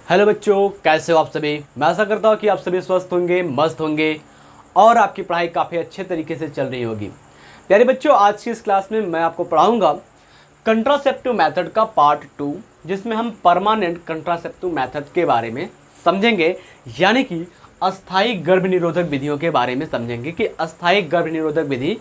Hello बच्चों, कैसे हो आप सभी। मैं आशा करता हूँ कि आप सभी स्वस्थ होंगे, मस्त होंगे और आपकी पढ़ाई काफ़ी अच्छे तरीके से चल रही होगी। प्यारे बच्चों, आज की इस क्लास में मैं आपको पढ़ाऊंगा कंट्रासेप्टिव मेथड का पार्ट 2, जिसमें हम परमानेंट कंट्रासेप्टिव मेथड के बारे में समझेंगे, यानी कि अस्थायी गर्भनिरोधक विधियों के बारे में समझेंगे कि अस्थायी गर्भनिरोधक विधि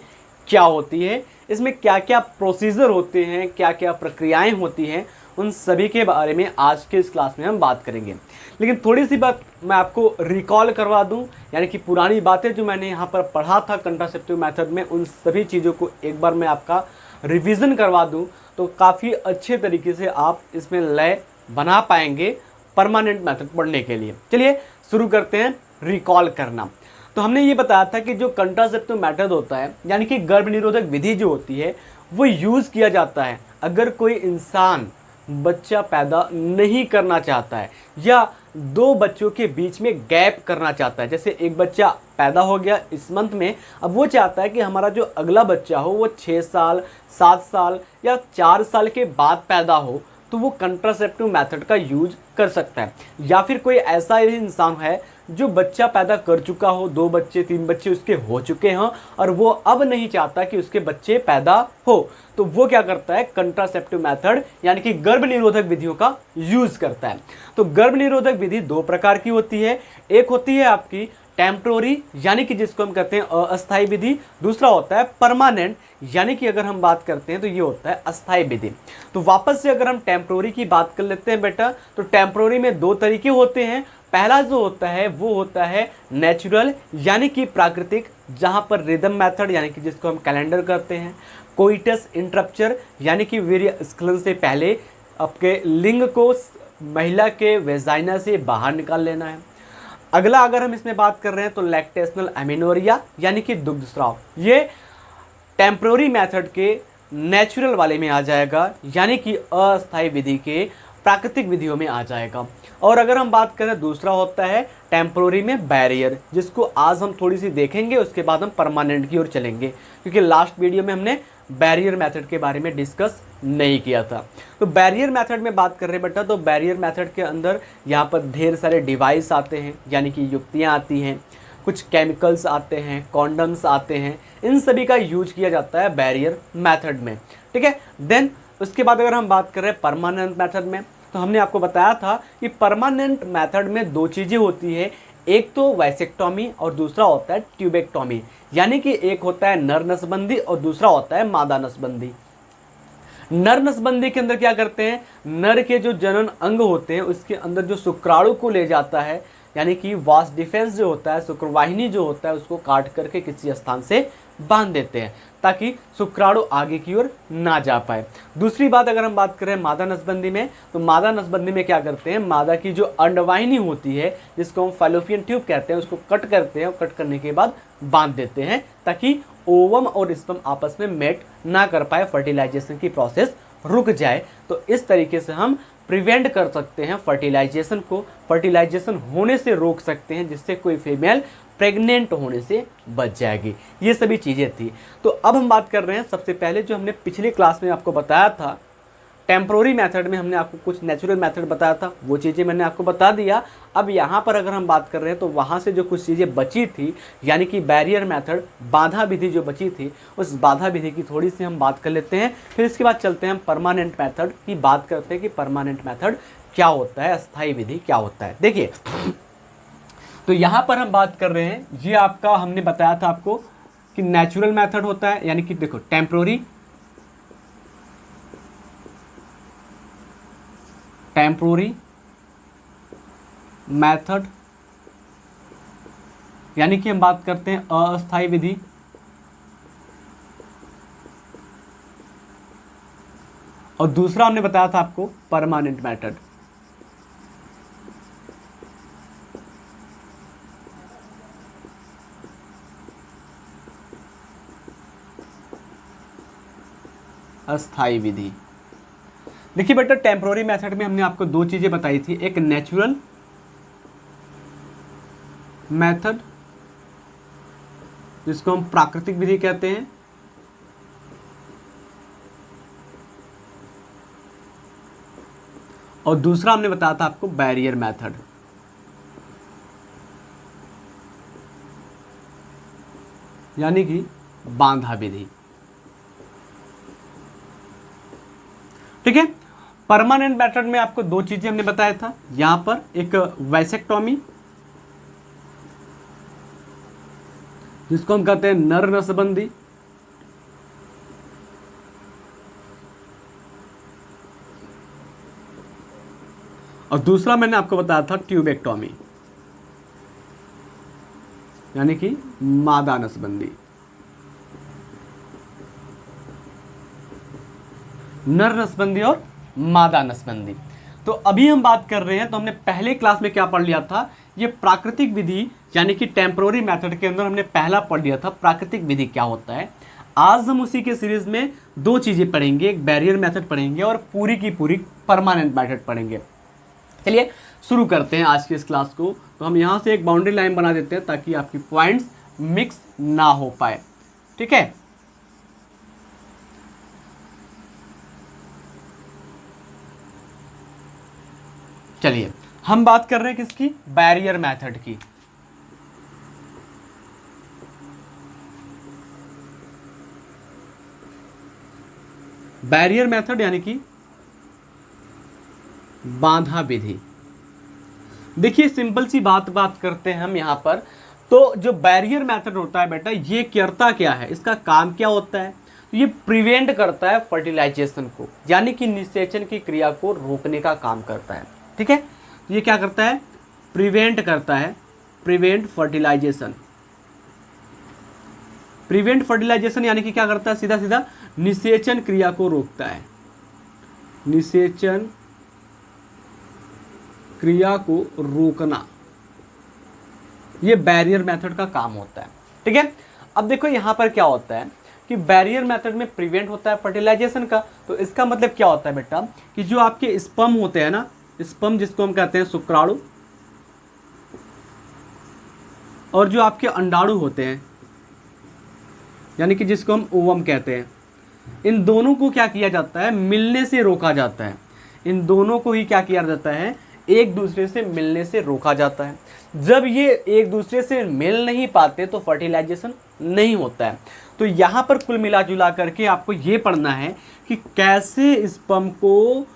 क्या होती है, इसमें क्या क्या प्रोसीजर होते हैं, क्या क्या प्रक्रियाएं होती हैं, उन सभी के बारे में आज के इस क्लास में हम बात करेंगे। लेकिन थोड़ी सी बात मैं आपको रिकॉल करवा दूं, यानी कि पुरानी बातें जो मैंने यहाँ पर पढ़ा था कंट्रासेप्टिव मेथड में, उन सभी चीज़ों को एक बार मैं आपका रिवीजन करवा दूं, तो काफ़ी अच्छे तरीके से आप इसमें लय बना पाएंगे परमानेंट मेथड पढ़ने के लिए। चलिए शुरू करते हैं रिकॉल करना। तो हमने ये बताया था कि जो कंट्रासेप्टिव मेथड होता है, यानी कि गर्भनिरोधक विधि जो होती है, वो यूज़ किया जाता है अगर कोई इंसान बच्चा पैदा नहीं करना चाहता है या दो बच्चों के बीच में गैप करना चाहता है। जैसे एक बच्चा पैदा हो गया इस मंथ में, अब वो चाहता है कि हमारा जो अगला बच्चा हो वो 6 साल, 7 साल या 4 साल के बाद पैदा हो, तो वो कंट्रासेप्टिव मेथड का यूज कर सकता है। या फिर कोई ऐसा इंसान है जो बच्चा पैदा कर चुका हो, 2 बच्चे 3 बच्चे उसके हो चुके हैं और वो अब नहीं चाहता कि उसके बच्चे पैदा हो, तो वो क्या करता है, कंट्रासेप्टिव मेथड यानी कि गर्भ निरोधक विधियों का यूज करता है। तो गर्भ निरोधक विधि दो प्रकार की होती है। एक होती है आपकी टेम्प्रोरी, यानी कि जिसको हम कहते हैं अस्थायी विधि। दूसरा होता है परमानेंट, यानी कि अगर हम बात करते हैं तो ये होता है अस्थायी विधि। तो वापस से अगर हम टेम्प्रोरी की बात कर लेते हैं बेटा, तो टेम्प्रोरी में दो तरीके होते हैं। पहला जो होता है वो होता है नेचुरल, यानी कि प्राकृतिक, जहां पर रिदम मेथड यानी कि जिसको हम कैलेंडर करते हैं। कोइटस इंटरप्चर, यानी कि वीर्य स्खलन से पहले आपके लिंग को महिला के वेजाइना से बाहर निकाल लेना है। अगला अगर हम इसमें बात कर रहे हैं तो लैक्टेशनल एमिनोरिया, यानी कि दुग्धस्राव, ये टेम्प्रोरी मेथड के नेचुरल वाले में आ जाएगा, यानी कि अस्थायी विधि के प्राकृतिक विधियों में आ जाएगा। और अगर हम बात करें दूसरा होता है टेम्प्रोरी में बैरियर, जिसको आज हम थोड़ी सी देखेंगे, उसके बाद हम परमानेंट की ओर चलेंगे, क्योंकि लास्ट वीडियो में हमने बैरियर मेथड के बारे में डिस्कस नहीं किया था। तो बैरियर मेथड में बात कर रहे हैं बेटा, तो बैरियर मेथड के अंदर यहाँ पर ढेर सारे डिवाइस आते हैं, यानी कि युक्तियाँ आती हैं, कुछ केमिकल्स आते हैं, कॉन्डम्स आते हैं, इन सभी का यूज किया जाता है बैरियर मेथड में। ठीक है, देन उसके बाद अगर हम बात कर रहे हैं परमानेंट मेथड में, तो हमने आपको बताया था कि परमानेंट मेथड में दो चीज़ें होती है। एक तो वैसेक्टोमी और दूसरा होता है ट्यूबेक्टोमी, यानी कि एक होता है नर नसबंदी और दूसरा होता है मादा नसबंदी। नर नसबंदी के अंदर क्या करते हैं, नर के जो जनन अंग होते हैं उसके अंदर जो शुक्राणु को ले जाता है, यानी कि वास डिफेंस जो होता है, शुक्रवाहिनी जो होता है, उसको काट करके किसी स्थान से बांध देते हैं ताकि शुक्राणु आगे की ओर ना जा पाए। दूसरी बात अगर हम बात करें मादा नसबंदी में, तो मादा नसबंदी में क्या करते हैं, मादा की जो अंडवाहिनी होती है, जिसको हम फैलोपियन ट्यूब कहते हैं, उसको कट करते हैं और कट करने के बाद बांध देते हैं ताकि ओवम और स्पर्म आपस में मेट ना कर पाए, फर्टिलाइजेशन की प्रोसेस रुक जाए। तो इस तरीके से हम प्रिवेंट कर सकते हैं फर्टिलाइजेशन को, फर्टिलाइजेशन होने से रोक सकते हैं, जिससे कोई फीमेल प्रेग्नेंट होने से बच जाएगी। ये सभी चीज़ें थी। तो अब हम बात कर रहे हैं सबसे पहले जो हमने पिछली क्लास में आपको बताया था, टेम्प्रोरी मेथड में हमने आपको कुछ नेचुरल मेथड बताया था, वो चीज़ें मैंने आपको बता दिया। अब यहाँ पर अगर हम बात कर रहे हैं तो वहाँ से जो कुछ चीज़ें बची थी, यानी कि बैरियर मेथड, बाधा विधि जो बची थी, उस बाधा विधि की थोड़ी सी हम बात कर लेते हैं। फिर इसके बाद चलते हैं हम परमानेंट मेथड की बात करते हैं कि परमानेंट मेथड क्या होता है, अस्थायी विधि क्या होता है। देखिए, तो यहाँ पर हम बात कर रहे हैं, ये आपका हमने बताया था आपको कि नेचुरल मेथड होता है, यानी कि देखो टेम्प्रोरी मेथड, यानी कि हम बात करते हैं अस्थायी विधि। और दूसरा हमने बताया था आपको परमानेंट मेथड। अस्थायी विधि। देखिए बेटा, टेम्प्रोरी मेथड में हमने आपको दो चीजें बताई थी, एक नेचुरल मेथड जिसको हम प्राकृतिक विधि कहते हैं, और दूसरा हमने बताया था आपको बैरियर मेथड, यानी कि बांधा विधि। ठीक है, परमानेंट मेथड में आपको दो चीजें हमने बताया था, यहां पर एक वैसेक्टोमी जिसको हम कहते हैं नर नसबंदी, और दूसरा मैंने आपको बताया था ट्यूबेक्टोमी यानी कि मादा नसबंदी। नर नसबंदी और मादा नसबंदी। तो अभी हम बात कर रहे हैं, तो हमने पहले क्लास में क्या पढ़ लिया था, ये प्राकृतिक विधि यानी कि टेम्पररी मेथड के अंदर हमने पहला पढ़ लिया था प्राकृतिक विधि क्या होता है। आज हम उसी के सीरीज में दो चीजें पढ़ेंगे, एक बैरियर मेथड पढ़ेंगे और पूरी की पूरी परमानेंट मेथड पढ़ेंगे। चलिए शुरू करते हैं आज की इस क्लास को। तो हम यहाँ से एक बाउंड्री लाइन बना देते हैं ताकि आपकी पॉइंट्स मिक्स ना हो पाए। ठीक है, चलिए हम बात कर रहे हैं किसकी, बैरियर मेथड की। बैरियर मेथड यानी कि बांधा विधि। देखिए सिंपल सी बात करते हैं हम यहाँ पर। तो जो बैरियर मेथड होता है बेटा, ये करता क्या है, इसका काम क्या होता है, ये प्रिवेंट करता है फर्टिलाइजेशन को, यानी कि निषेचन की क्रिया को रोकने का काम करता है। ठीक है, ये क्या करता है, प्रिवेंट करता है, प्रिवेंट फर्टिलाइजेशन। प्रिवेंट फर्टिलाइजेशन यानी कि क्या करता है, सीधा सीधा निषेचन क्रिया को रोकता है, निषेचन क्रिया को रोकना, ये बैरियर मेथड का काम होता है। ठीक है, अब देखो यहां पर क्या होता है कि बैरियर मेथड में प्रिवेंट होता है फर्टिलाइजेशन का। तो इसका मतलब क्या होता है बेटा, कि जो आपके स्पर्म होते हैं ना, स्पर्म जिसको हम कहते हैं शुक्राणु, और जो आपके अंडाणु होते हैं यानी कि जिसको हम ओवम कहते हैं, इन दोनों को क्या किया जाता है, मिलने से रोका जाता है। इन दोनों को ही क्या किया जाता है, एक दूसरे से मिलने से रोका जाता है। जब ये एक दूसरे से मिल नहीं पाते तो फर्टिलाइजेशन नहीं होता है। तो यहाँ पर कुल मिला जुला करके आपको ये पढ़ना है कि कैसे स्पर्म को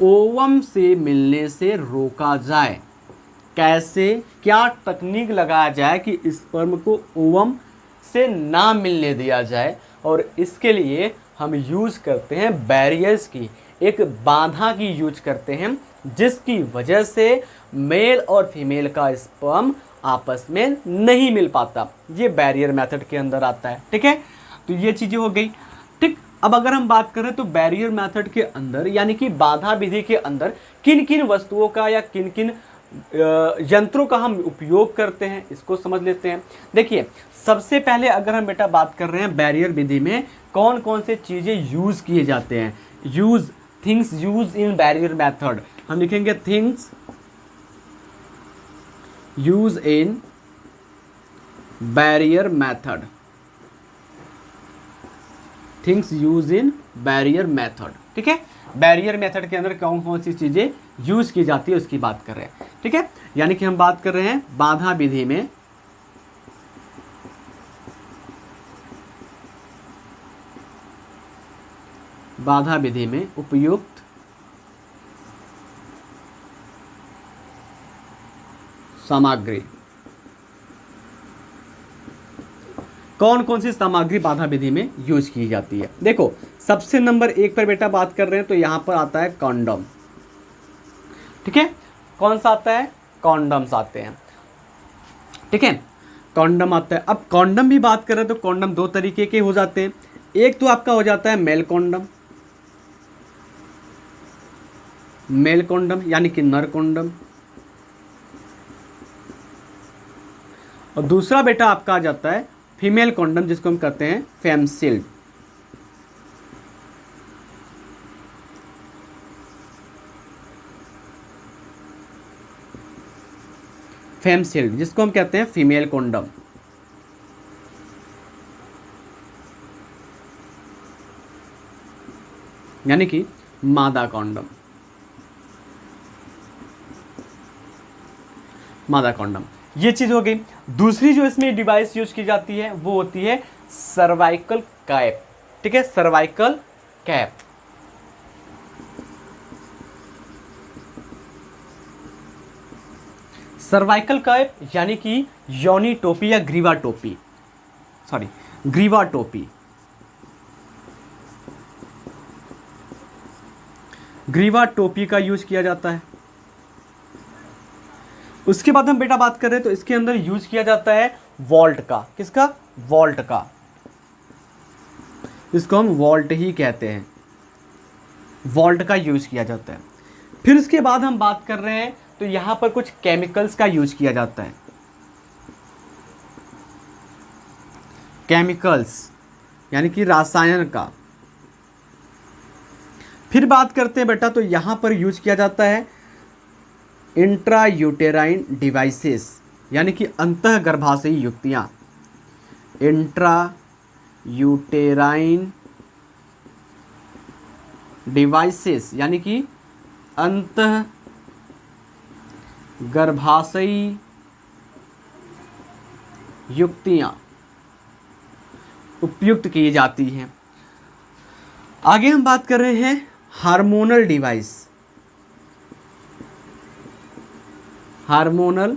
ओवम से मिलने से रोका जाए, कैसे क्या तकनीक लगाया जाए कि स्पर्म को ओवम से ना मिलने दिया जाए। और इसके लिए हम यूज करते हैं बैरियर्स की, एक बाधा की यूज करते हैं, जिसकी वजह से मेल और फीमेल का स्पर्म आपस में नहीं मिल पाता। ये बैरियर मेथड के अंदर आता है। ठीक है, तो ये चीजें हो गई। ठीक, अब अगर हम बात करें तो बैरियर मेथड के अंदर यानी कि बाधा विधि के अंदर किन किन वस्तुओं का या किन किन यंत्रों का हम उपयोग करते हैं, इसको समझ लेते हैं। देखिए सबसे पहले अगर हम बेटा बात कर रहे हैं बैरियर विधि में कौन कौन से चीजें यूज किए जाते हैं, use things use in barrier method, हम लिखेंगे things use in barrier method, things use in barrier method. ठीक है, बैरियर मेथड के अंदर कौन कौन सी चीजें यूज की जाती है उसकी बात कर रहे हैं। ठीक है, यानी कि हम बात कर रहे हैं बाधा विधि में उपयुक्त सामग्री। कौन कौन सी सामग्री बाधा विधि में यूज की जाती है। देखो सबसे नंबर 1 पर बेटा बात कर रहे हैं तो यहां पर आता है कॉन्डम। ठीक है, कौन सा आता है, कॉन्डम्स आते हैं। ठीक है, कॉन्डम आता है। अब कॉन्डम भी बात करें तो कॉन्डम दो तरीके के हो जाते हैं। एक तो आपका हो जाता है मेल कॉन्डम, मेल कॉन्डम यानी कि नर कॉन्डम, और दूसरा बेटा आपका आ जाता है फीमेल कॉन्डम जिसको हम कहते हैं फेमशील्ड। फेमशील्ड जिसको हम कहते हैं फीमेल कॉन्डम। यानी कि मादा कॉन्डम। मादा कॉन्डम। ये चीज़ हो गई। दूसरी जो इसमें डिवाइस यूज की जाती है वो होती है सर्वाइकल कैप। ठीक है, सर्वाइकल कैप। सर्वाइकल कैप यानी कि योनी टोपी या ग्रीवा टोपी, सॉरी ग्रीवा टोपी। ग्रीवा टोपी का यूज किया जाता है। उसके बाद हम बेटा बात करें तो इसके अंदर यूज किया जाता है वॉल्ट का। किसका? वॉल्ट का। इसको हम वॉल्ट ही कहते हैं, वॉल्ट का यूज किया जाता है। फिर उसके बाद हम बात कर रहे हैं तो यहां पर कुछ केमिकल्स का यूज किया जाता है। केमिकल्स यानी कि रसायन का। फिर बात करते हैं बेटा तो यहां पर यूज किया जाता है इंट्रायूटेराइन डिवाइसेस यानी कि अंतः गर्भाशयी युक्तियां। इंट्रायूटेराइन डिवाइसेस यानी कि अंतः गर्भाशयी युक्तियां उपयुक्त की जाती हैं। आगे हम बात कर रहे हैं हार्मोनल डिवाइस। हार्मोनल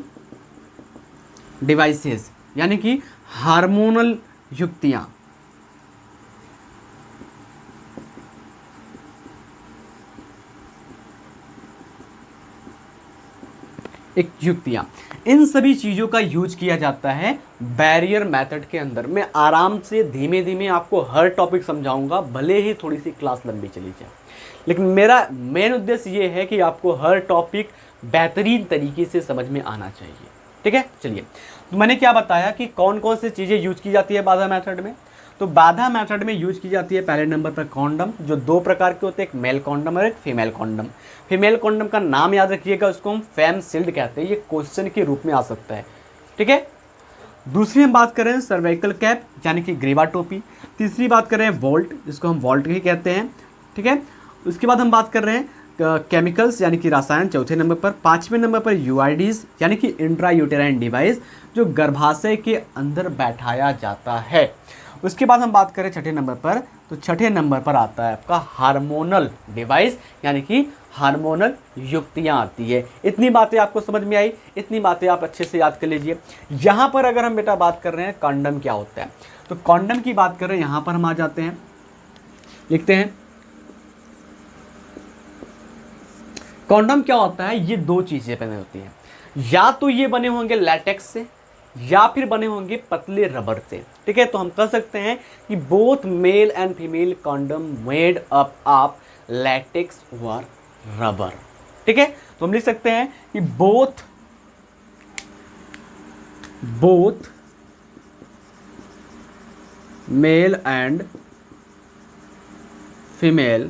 डिवाइसेस यानी कि हार्मोनल युक्तियां। एक युक्तियां, इन सभी चीजों का यूज किया जाता है बैरियर मेथड के अंदर। मैं आराम से धीमे धीमे आपको हर टॉपिक समझाऊंगा, भले ही थोड़ी सी क्लास लंबी चली जाए, लेकिन मेरा मेन उद्देश्य ये है कि आपको हर टॉपिक बेहतरीन तरीके से समझ में आना चाहिए। ठीक है, चलिए। तो मैंने क्या बताया कि कौन कौन सी चीज़ें यूज की जाती है बाधा मेथड में। तो बाधा मेथड में यूज की जाती है पहले नंबर पर कॉन्डम, जो दो प्रकार के होते हैं, एक मेल कॉन्डम और एक फीमेल कॉन्डम। फीमेल कॉन्डम का नाम याद रखिएगा, उसको हम फैम सील्ड कहते हैं, ये क्वेश्चन के रूप में आ सकता है। ठीक है। दूसरी हम बात करें सर्वाइकल कैप यानी कि ग्रीवा टोपी। तीसरी बात करें वोल्ट, जिसको हम वोल्ट ही कहते हैं। ठीक है। उसके बाद हम बात कर रहे हैं केमिकल्स यानी कि रसायन, चौथे नंबर पर। पांचवें नंबर पर यूआईडीज यानी कि इंट्रायूटेराइन डिवाइस, जो गर्भाशय के अंदर बैठाया जाता है। उसके बाद हम बात करें छठे नंबर पर, तो छठे नंबर पर आता है आपका हार्मोनल डिवाइस यानी कि हार्मोनल युक्तियां आती है। इतनी बातें आपको समझ में आई, इतनी बातें आप अच्छे से याद कर लीजिए। यहाँ पर अगर हम बेटा बात कर रहे हैं कॉन्डम क्या होता है, तो कॉन्डम की बात कर रहे हैं, यहाँ पर हम आ जाते हैं, लिखते हैं कॉन्डम क्या होता है। ये दो चीजें बने होती हैं, या तो ये बने होंगे लैटेक्स से या फिर बने होंगे पतले रबर से। ठीक है, तो हम कह सकते हैं कि both male and female condom made up of latex और रबर। ठीक है, तो हम लिख सकते हैं कि both male and female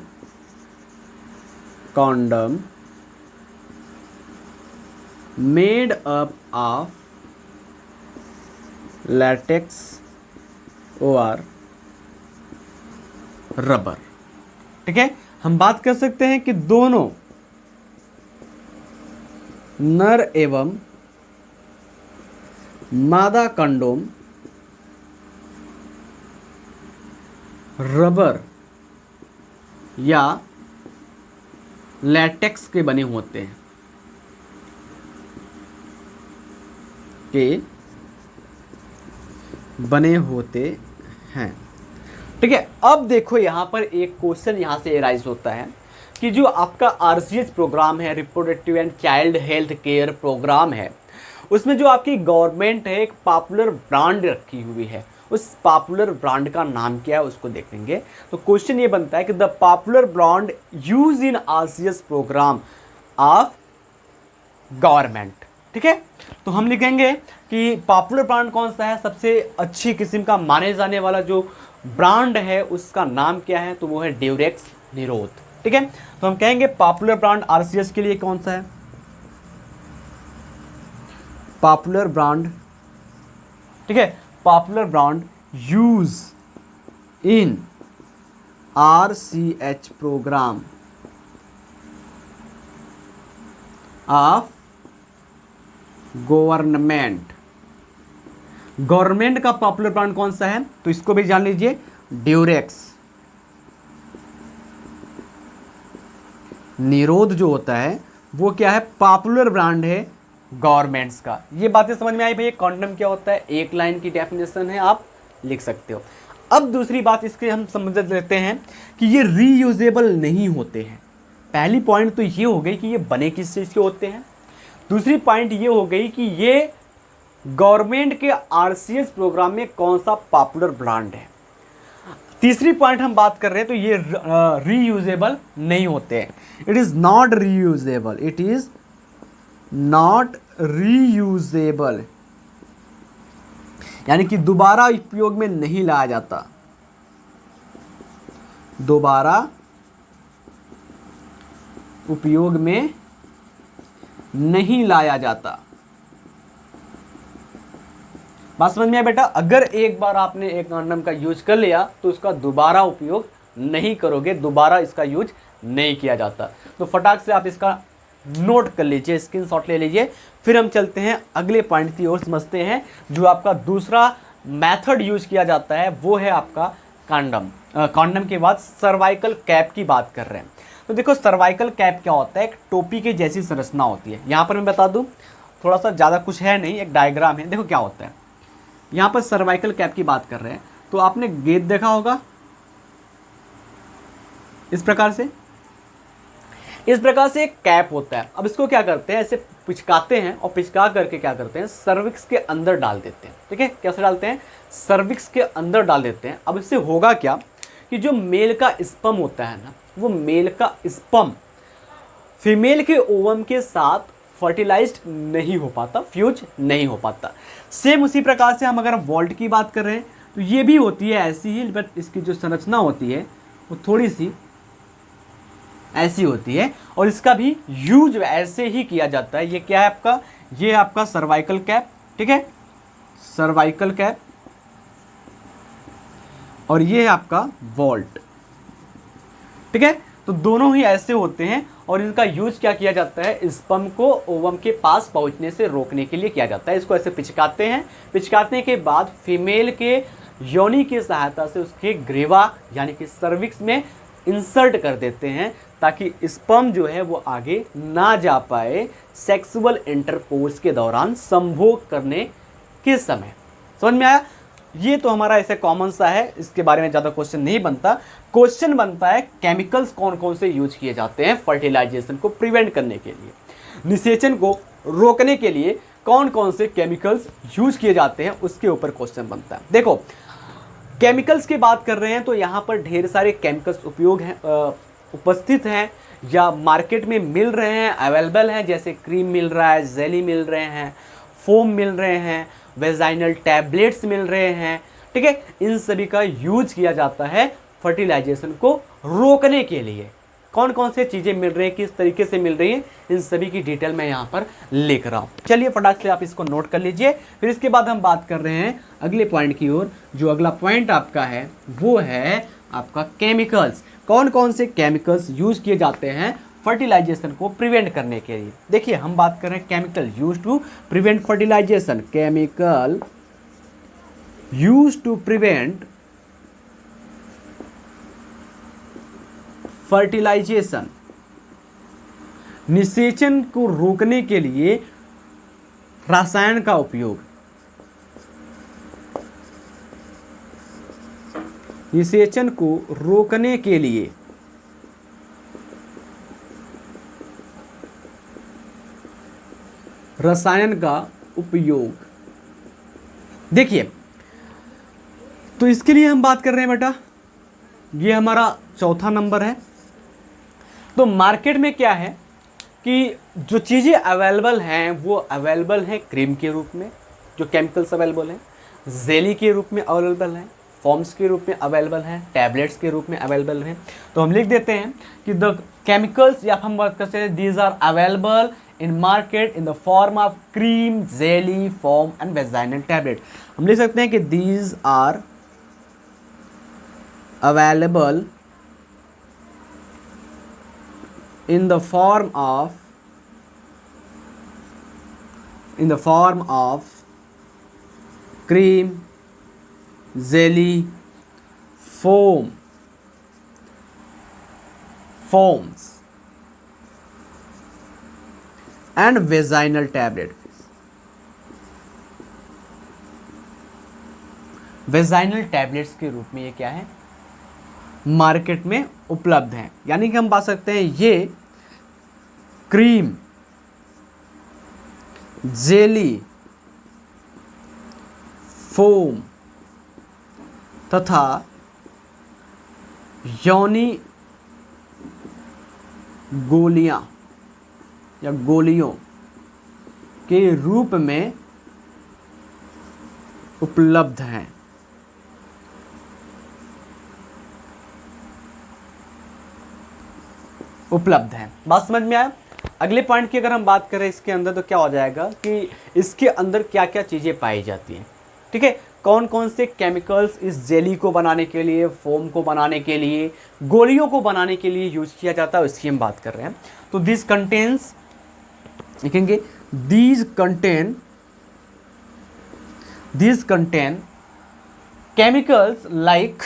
condom made up of latex और रबर। ठीक है, हम बात कर सकते हैं कि दोनों नर एवं मादा कंडोम रबर या लैटेक्स के बने होते हैं, ठीक है। अब देखो यहां पर एक क्वेश्चन यहां से एराइज होता है कि जो आपका आरसीएच प्रोग्राम है, reproductive and child health care programme है, उसमें जो आपकी गवर्नमेंट है एक पॉपुलर ब्रांड रखी हुई है, उस पॉपुलर ब्रांड का नाम क्या है उसको देखेंगे। तो क्वेश्चन ये बनता है कि the popular brand use in RCS programme of government. ठीक है, तो हम लिखेंगे कि पॉपुलर ब्रांड कौन सा है, सबसे अच्छी किस्म का माने जाने वाला जो ब्रांड है उसका नाम क्या है, तो वो है ड्यूरेक्स निरोध। ठीक है, तो हम कहेंगे पॉपुलर ब्रांड आरसीएस के लिए कौन सा है, पॉपुलर ब्रांड। ठीक है, popular brand use in RCH programme of government. Government का पॉपुलर ब्रांड कौन सा है, तो इसको भी जान लीजिए, ड्यूरेक्स। निरोध जो होता है वो क्या है, पॉपुलर ब्रांड है गवर्नमेंट्स का। ये बातें समझ में आई भैया। कॉन्डम क्या होता है, एक लाइन की डेफिनेशन है, आप लिख सकते हो। अब दूसरी बात इसके हम समझ लेते हैं कि ये रीयूजेबल नहीं होते हैं। पहली पॉइंट तो ये हो गई कि ये बने किस चीज़ के होते हैं। दूसरी पॉइंट ये हो गई कि ये गवर्नमेंट के आरसीएस प्रोग्राम में कौन सा पॉपुलर ब्रांड है। तीसरी पॉइंट हम बात कर रहे हैं तो ये रीयूजेबल नहीं होते हैं। It is not reusable, it is not reusable, यानी कि दोबारा उपयोग में नहीं लाया जाता, दोबारा उपयोग में नहीं लाया जाता। बात समझ में आया बेटा। अगर एक बार आपने एक कॉन्डम का यूज कर लिया तो उसका दोबारा उपयोग नहीं करोगे, दोबारा इसका यूज नहीं किया जाता। तो फटाक से आप इसका नोट कर लीजिए, स्क्रीनशॉट ले लीजिए। फिर हम चलते हैं अगले पॉइंट की ओर, समझते हैं जो आपका दूसरा मेथड यूज किया जाता है वो है आपका कॉन्डम। कॉन्डम के बाद सर्वाइकल कैप की बात कर रहे हैं। तो देखो सर्वाइकल कैप क्या होता है, एक टोपी के जैसी संरचना होती है। यहाँ पर मैं बता दूँ, थोड़ा सा ज़्यादा कुछ है नहीं, एक डायग्राम है। देखो क्या होता है, यहाँ पर सर्वाइकल कैप की बात कर रहे हैं तो आपने गेंद देखा होगा इस प्रकार से, इस प्रकार से एक कैप होता है। अब इसको क्या करते हैं, ऐसे पिचकाते हैं और पिचका करके क्या करते हैं, सर्विक्स के अंदर डाल देते हैं। ठीक है, कैसे डालते हैं, सर्विक्स के अंदर डाल देते हैं। अब इससे होगा क्या कि जो मेल का स्पर्म होता है ना, वो मेल का स्पर्म फीमेल के ओवम के साथ फर्टिलाइज्ड नहीं हो पाता, फ्यूज नहीं हो पाता। सेम उसी प्रकार से हम अगर वॉल्ट की बात कर रहे हैं तो ये भी होती है ऐसी ही, बट इसकी जो संरचना होती है वो थोड़ी सी ऐसी होती है और इसका भी यूज ऐसे ही किया जाता है। ये क्या है आपका, ये आपका सर्वाइकल कैप। ठीक है, सर्वाइकल कैप, और ये है आपका वॉल्ट। ठीक है, तो दोनों ही ऐसे होते हैं और इनका यूज क्या किया जाता है, स्पर्म को ओवम के पास पहुंचने से रोकने के लिए किया जाता है। इसको ऐसे पिचकाते हैं, पिचकाने के बाद फीमेल के योनि की सहायता से उसके ग्रेवा यानी कि सर्विक्स में इंसर्ट कर देते हैं ताकि स्पर्म जो है वो आगे ना जा पाए सेक्सुअल इंटरकोर्स के दौरान संभोग करने के समय। समझ में आया। ये तो हमारा ऐसे कॉमन सा है, इसके बारे में ज़्यादा क्वेश्चन नहीं बनता। क्वेश्चन बनता है केमिकल्स कौन कौन से यूज किए जाते हैं फर्टिलाइजेशन को प्रिवेंट करने के लिए, निषेचन को रोकने के लिए कौन कौन से केमिकल्स यूज किए जाते हैं, उसके ऊपर क्वेश्चन बनता है। देखो केमिकल्स की बात कर रहे हैं तो यहाँ पर ढेर सारे केमिकल्स उपयोग हैं, उपस्थित हैं या मार्केट में मिल रहे हैं, अवेलेबल हैं। जैसे क्रीम मिल रहा है, जेली मिल रहे हैं, फोम मिल रहे हैं, वेजाइनल टैबलेट्स मिल रहे हैं। ठीक है, इन सभी का यूज किया जाता है फर्टिलाइजेशन को रोकने के लिए। कौन कौन से चीज़ें मिल रही हैं, किस तरीके से मिल रही हैं, इन सभी की डिटेल मैं यहाँ पर लिख रहा हूँ। चलिए फटाक से आप इसको नोट कर लीजिए। फिर इसके बाद हम बात कर रहे हैं अगले पॉइंट की ओर। जो अगला पॉइंट आपका है वो है आपका केमिकल्स। कौन कौन से केमिकल्स यूज किए जाते हैं फर्टिलाइजेशन को प्रिवेंट करने के लिए। देखिए हम बात कर रहे हैं chemical use to prevent fertilisation, chemical use to prevent fertilisation. निषेचन को रोकने के लिए रसायन का उपयोग, निषेचन को रोकने के लिए रसायन का उपयोग। देखिए तो इसके लिए हम बात कर रहे हैं बेटा, ये हमारा चौथा नंबर है। तो मार्केट में क्या है कि जो चीज़ें अवेलेबल हैं वो अवेलेबल हैं क्रीम के रूप में, जो केमिकल्स अवेलेबल हैं, जेली के रूप में अवेलेबल हैं, फॉर्म्स के रूप में अवेलेबल हैं, टैबलेट्स के रूप में अवेलेबल हैं। तो हम लिख देते हैं कि द केमिकल्स, या हम बात करते हैं these are available in market in the form of cream, jelly, form and vaginal tablet. हम लिख सकते हैं कि these are available in the form of in the form of cream, jelly, foams and vaginal tablet. Vaginal tablets के रूप में ये क्या है, मार्केट में उपलब्ध हैं। यानी कि हम बात सकते हैं ये क्रीम, जेली, फोम तथा यौनी गोलियां या गोलियों के रूप में उपलब्ध हैं। बात समझ में आया। अगले पॉइंट की अगर हम बात करें इसके अंदर तो क्या हो जाएगा कि इसके अंदर क्या क्या चीज़ें पाई जाती हैं। ठीक है, कौन कौन से केमिकल्स इस जेली को बनाने के लिए, फोम को बनाने के लिए, गोलियों को बनाने के लिए यूज किया जाता है, इसकी हम बात कर रहे हैं। तो दिस कंटेन्स, लिखेंगे these contain chemicals like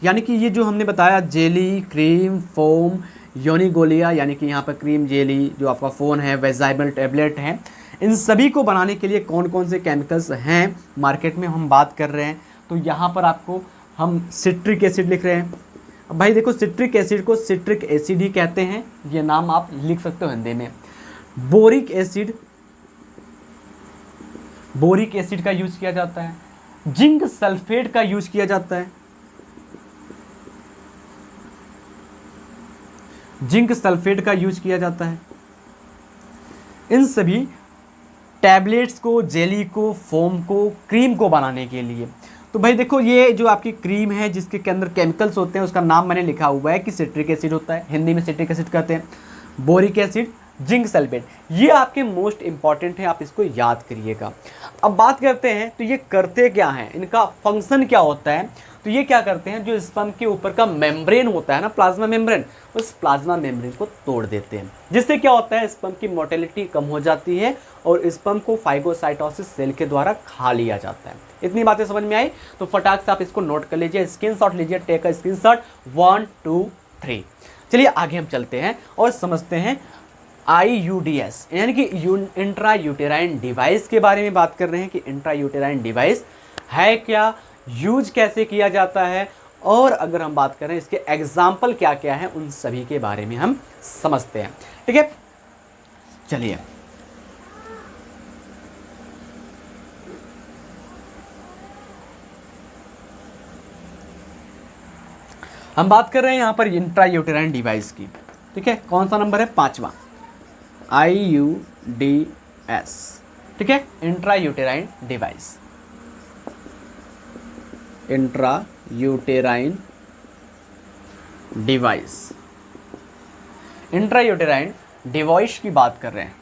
यानी कि ये जो हमने बताया जेली, क्रीम, फोम, योनी गोलिया, यानी कि यहाँ पर क्रीम, जेली, जो आपका फोन है, वेजाइनल टैबलेट है, इन सभी को बनाने के लिए कौन कौन से केमिकल्स हैं मार्केट में हम बात कर रहे हैं। तो यहाँ पर आपको हम सिट्रिक एसिड लिख रहे हैं। अब भाई देखो, सिट्रिक एसिड को सिट्रिक एसिड ही कहते हैं, ये नाम आप लिख सकते हो हिंदी में। बोरिक एसिड का यूज किया जाता है, जिंक सल्फेट का यूज किया जाता है, इन सभी टैबलेट्स को, जेली को, फोम को, क्रीम को बनाने के लिए। तो भाई देखो, ये जो आपकी क्रीम है जिसके अंदर केमिकल्स होते हैं, उसका नाम मैंने लिखा हुआ है कि सिट्रिक एसिड होता है, हिंदी में सिट्रिक एसिड कहते हैं। बोरिक एसिड, जिंक सल्फेट, ये आपके मोस्ट इंपॉर्टेंट है, आप इसको याद करिएगा। अब बात करते हैं तो ये करते क्या हैं, इनका फंक्शन क्या होता है। तो ये क्या करते हैं, जो स्पर्म के ऊपर का मेम्ब्रेन होता है ना, प्लाज्मा मेम्ब्रेन, उस प्लाज्मा मेम्ब्रेन को तोड़ देते हैं, जिससे क्या होता है, स्पर्म की मोटिलिटी कम हो जाती है और स्पर्म को फाइगोसाइटोसिस सेल के द्वारा खा लिया जाता है। इतनी बातें समझ में आई तो फटाक से आप इसको नोट कर लीजिए, स्क्रीनशॉट लीजिए, टेक अ स्क्रीनशॉट 1 2 3। चलिए आगे हम चलते हैं और समझते हैं IUDs यानी कि इंट्रा यूटेराइन डिवाइस के बारे में बात कर रहे हैं कि इंट्रा यूटेराइन डिवाइस है क्या, यूज कैसे किया जाता है, और अगर हम बात करें इसके एग्जाम्पल क्या क्या हैं, उन सभी के बारे में हम समझते हैं। ठीक है, चलिए हम बात कर रहे हैं यहाँ पर इंट्रा यूटेराइन डिवाइस की। ठीक है, कौन सा नंबर है, 5वां, IUDs। ठीक है, intra uterine device, intra uterine device, intra uterine device की बात कर रहे हैं।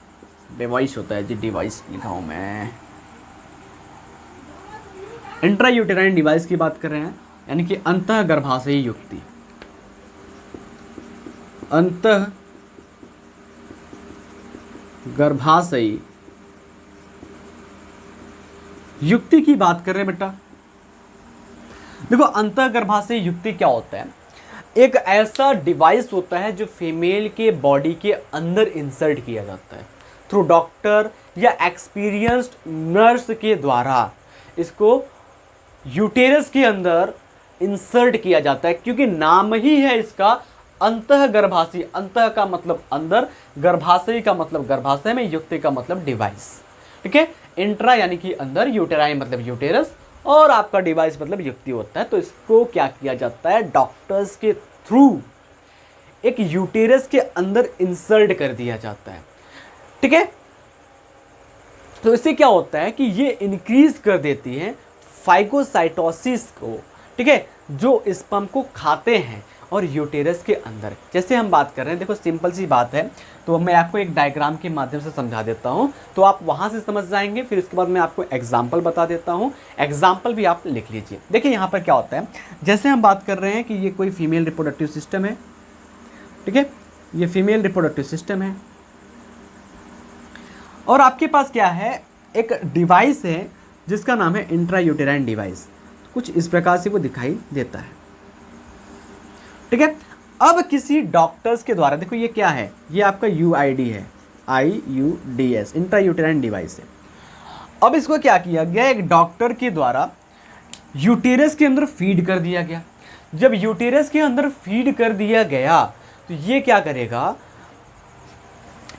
डिवाइस होता है जी, डिवाइस लिखा हूं मैं। इंट्रा यूटेराइन डिवाइस की बात कर रहे हैं, यानी कि अंतः गर्भाशयी युक्ति, अंतः गर्भाशयी युक्ति की बात कर रहे हैं बेटा। देखो, अंतः गर्भाशयी युक्ति क्या होता है, एक ऐसा डिवाइस होता है जो फीमेल के बॉडी के अंदर इंसर्ट किया जाता है थ्रू डॉक्टर या एक्सपीरियंस्ड नर्स के द्वारा। इसको यूटेरस के अंदर इंसर्ट किया जाता है, क्योंकि नाम ही है इसका अंतः गर्भाशयी। अंतः का मतलब अंदर, गर्भाशयी का मतलब गर्भाशय में, युक्ति का मतलब डिवाइस। ठीक है, इंट्रा यानी कि अंदर, यूटेराइन मतलब यूटेरस, और आपका डिवाइस मतलब युक्ति होता है। तो इसको क्या किया जाता है, डॉक्टर्स के थ्रू एक यूटेरस के अंदर इंसर्ट कर दिया जाता है। ठीक है, तो इससे क्या होता है कि ये इंक्रीज कर देती है फाइगोसाइटोसिस को। ठीक है, जो स्पर्म को खाते हैं और यूटेरस के अंदर। जैसे हम बात कर रहे हैं, देखो सिंपल सी बात है, तो मैं आपको एक डायग्राम के माध्यम से समझा देता हूँ, तो आप वहाँ से समझ जाएंगे। फिर उसके बाद मैं आपको एग्जाम्पल बता देता हूँ, एग्जाम्पल भी आप लिख लीजिए। देखिए यहाँ पर क्या होता है, जैसे हम बात कर रहे हैं कि ये कोई फीमेल रिप्रोडक्टिव सिस्टम है। ठीक है, ये फीमेल रिप्रोडक्टिव सिस्टम है। और आपके पास क्या है, एक डिवाइस है जिसका नाम है इंट्रायूटेराइन डिवाइस। कुछ इस प्रकार से वो दिखाई देता है, ठीक है। अब किसी डॉक्टर्स के द्वारा, देखो ये क्या है, ये आपका यूआईडी है, IUDS, इंट्रायूटेराइन डिवाइस है। अब इसको क्या किया गया, एक डॉक्टर के द्वारा यूटेरस के अंदर फीड कर दिया गया। जब यूटेरस के अंदर फीड कर दिया गया तो ये क्या करेगा,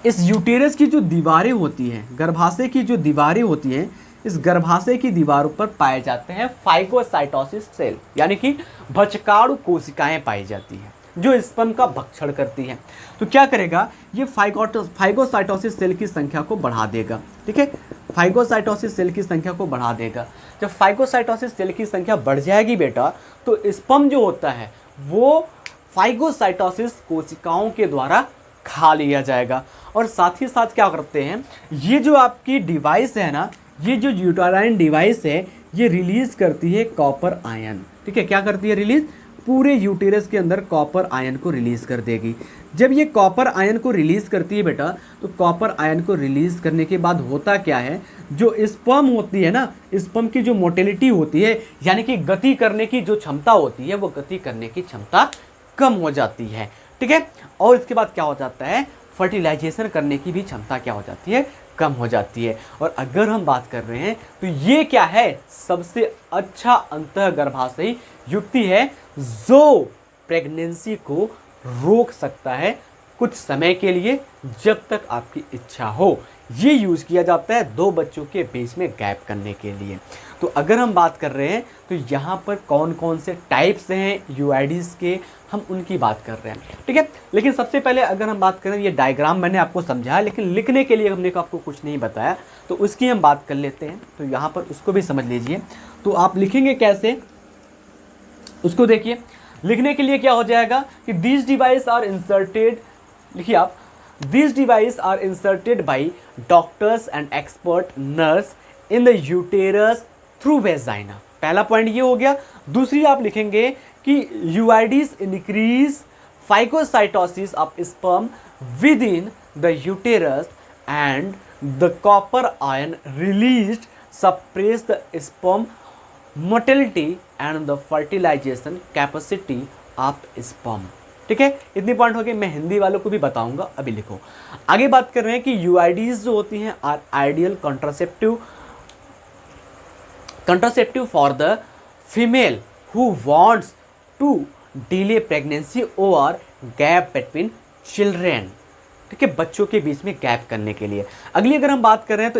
इस यूटेरस की जो दीवारें होती हैं, गर्भाशय की जो दीवारें होती हैं, इस गर्भाशय की दीवारों पर पाए जाते हैं फाइगोसाइटोसिस सेल, यानी कि भक्षकाणु कोशिकाएं पाई जाती हैं जो स्पर्म का भक्षण करती हैं। तो क्या करेगा, ये फाइगोसाइटोसिस सेल की संख्या को बढ़ा देगा, ठीक है। फाइगोसाइटोसिस सेल की संख्या को बढ़ा देगा। जब फाइगोसाइटोसिस सेल की संख्या बढ़ जाएगी बेटा, तो स्पर्म जो होता है वो फाइगोसाइटोसिस कोशिकाओं के द्वारा खा लिया जाएगा। और साथ ही साथ क्या करते हैं, ये जो आपकी डिवाइस है ना, ये जो यूटेराइन डिवाइस है, ये रिलीज करती है कॉपर आयन, ठीक है। क्या करती है, रिलीज, पूरे यूटेरस के अंदर कॉपर आयन को रिलीज कर देगी। जब ये कॉपर आयन को रिलीज करती है बेटा, तो कॉपर आयन को रिलीज करने के बाद होता क्या है, जो स्पर्म होती है ना, स्पर्म की जो मोटिलिटी होती है, यानी कि गति करने की जो क्षमता होती है, वो गति करने की क्षमता कम हो जाती है, ठीक है। और इसके बाद क्या हो जाता है, फर्टिलाइजेशन करने की भी क्षमता क्या हो जाती है, कम हो जाती है। और अगर हम बात कर रहे हैं तो ये क्या है, सबसे अच्छा अंतःगर्भाशयी युक्ति है जो प्रेगनेंसी को रोक सकता है कुछ समय के लिए, जब तक आपकी इच्छा हो। ये यूज़ किया जाता है दो बच्चों के बीच में गैप करने के लिए। तो अगर हम बात कर रहे हैं तो यहाँ पर कौन कौन से टाइप्स हैं यूआईडीज़ के, हम उनकी बात कर रहे हैं, ठीक है। लेकिन सबसे पहले अगर हम बात करें, ये डायग्राम मैंने आपको समझाया, लेकिन लिखने के लिए हमने आपको कुछ नहीं बताया, तो उसकी हम बात कर लेते हैं। तो यहाँ पर उसको भी समझ लीजिए। तो आप लिखेंगे कैसे, उसको देखिए। लिखने के लिए क्या हो जाएगा कि दीज डिवाइस आर इंसर्टेड, लिखिए आप, these device are inserted by doctors and expert nurse in the uterus through vagina. पहला पॉइंट ये हो गया। दूसरी आप लिखेंगे कि IUDs increase phagocytosis of sperm within the uterus and the copper ion released suppress the sperm motility and the fertilization capacity of sperm, ठीक है। इतनी पॉइंट हो गई। मैं हिंदी वालों को भी बताऊंगा, अभी लिखो। आगे बात कर रहे हैं कि यूआईडीज जो होती हैं are ideal contraceptive for the female who wants to delay pregnancy or gap between children, ठीक है, बच्चों के बीच में गैप करने के लिए। अगली अगर हम बात कर रहे हैं तो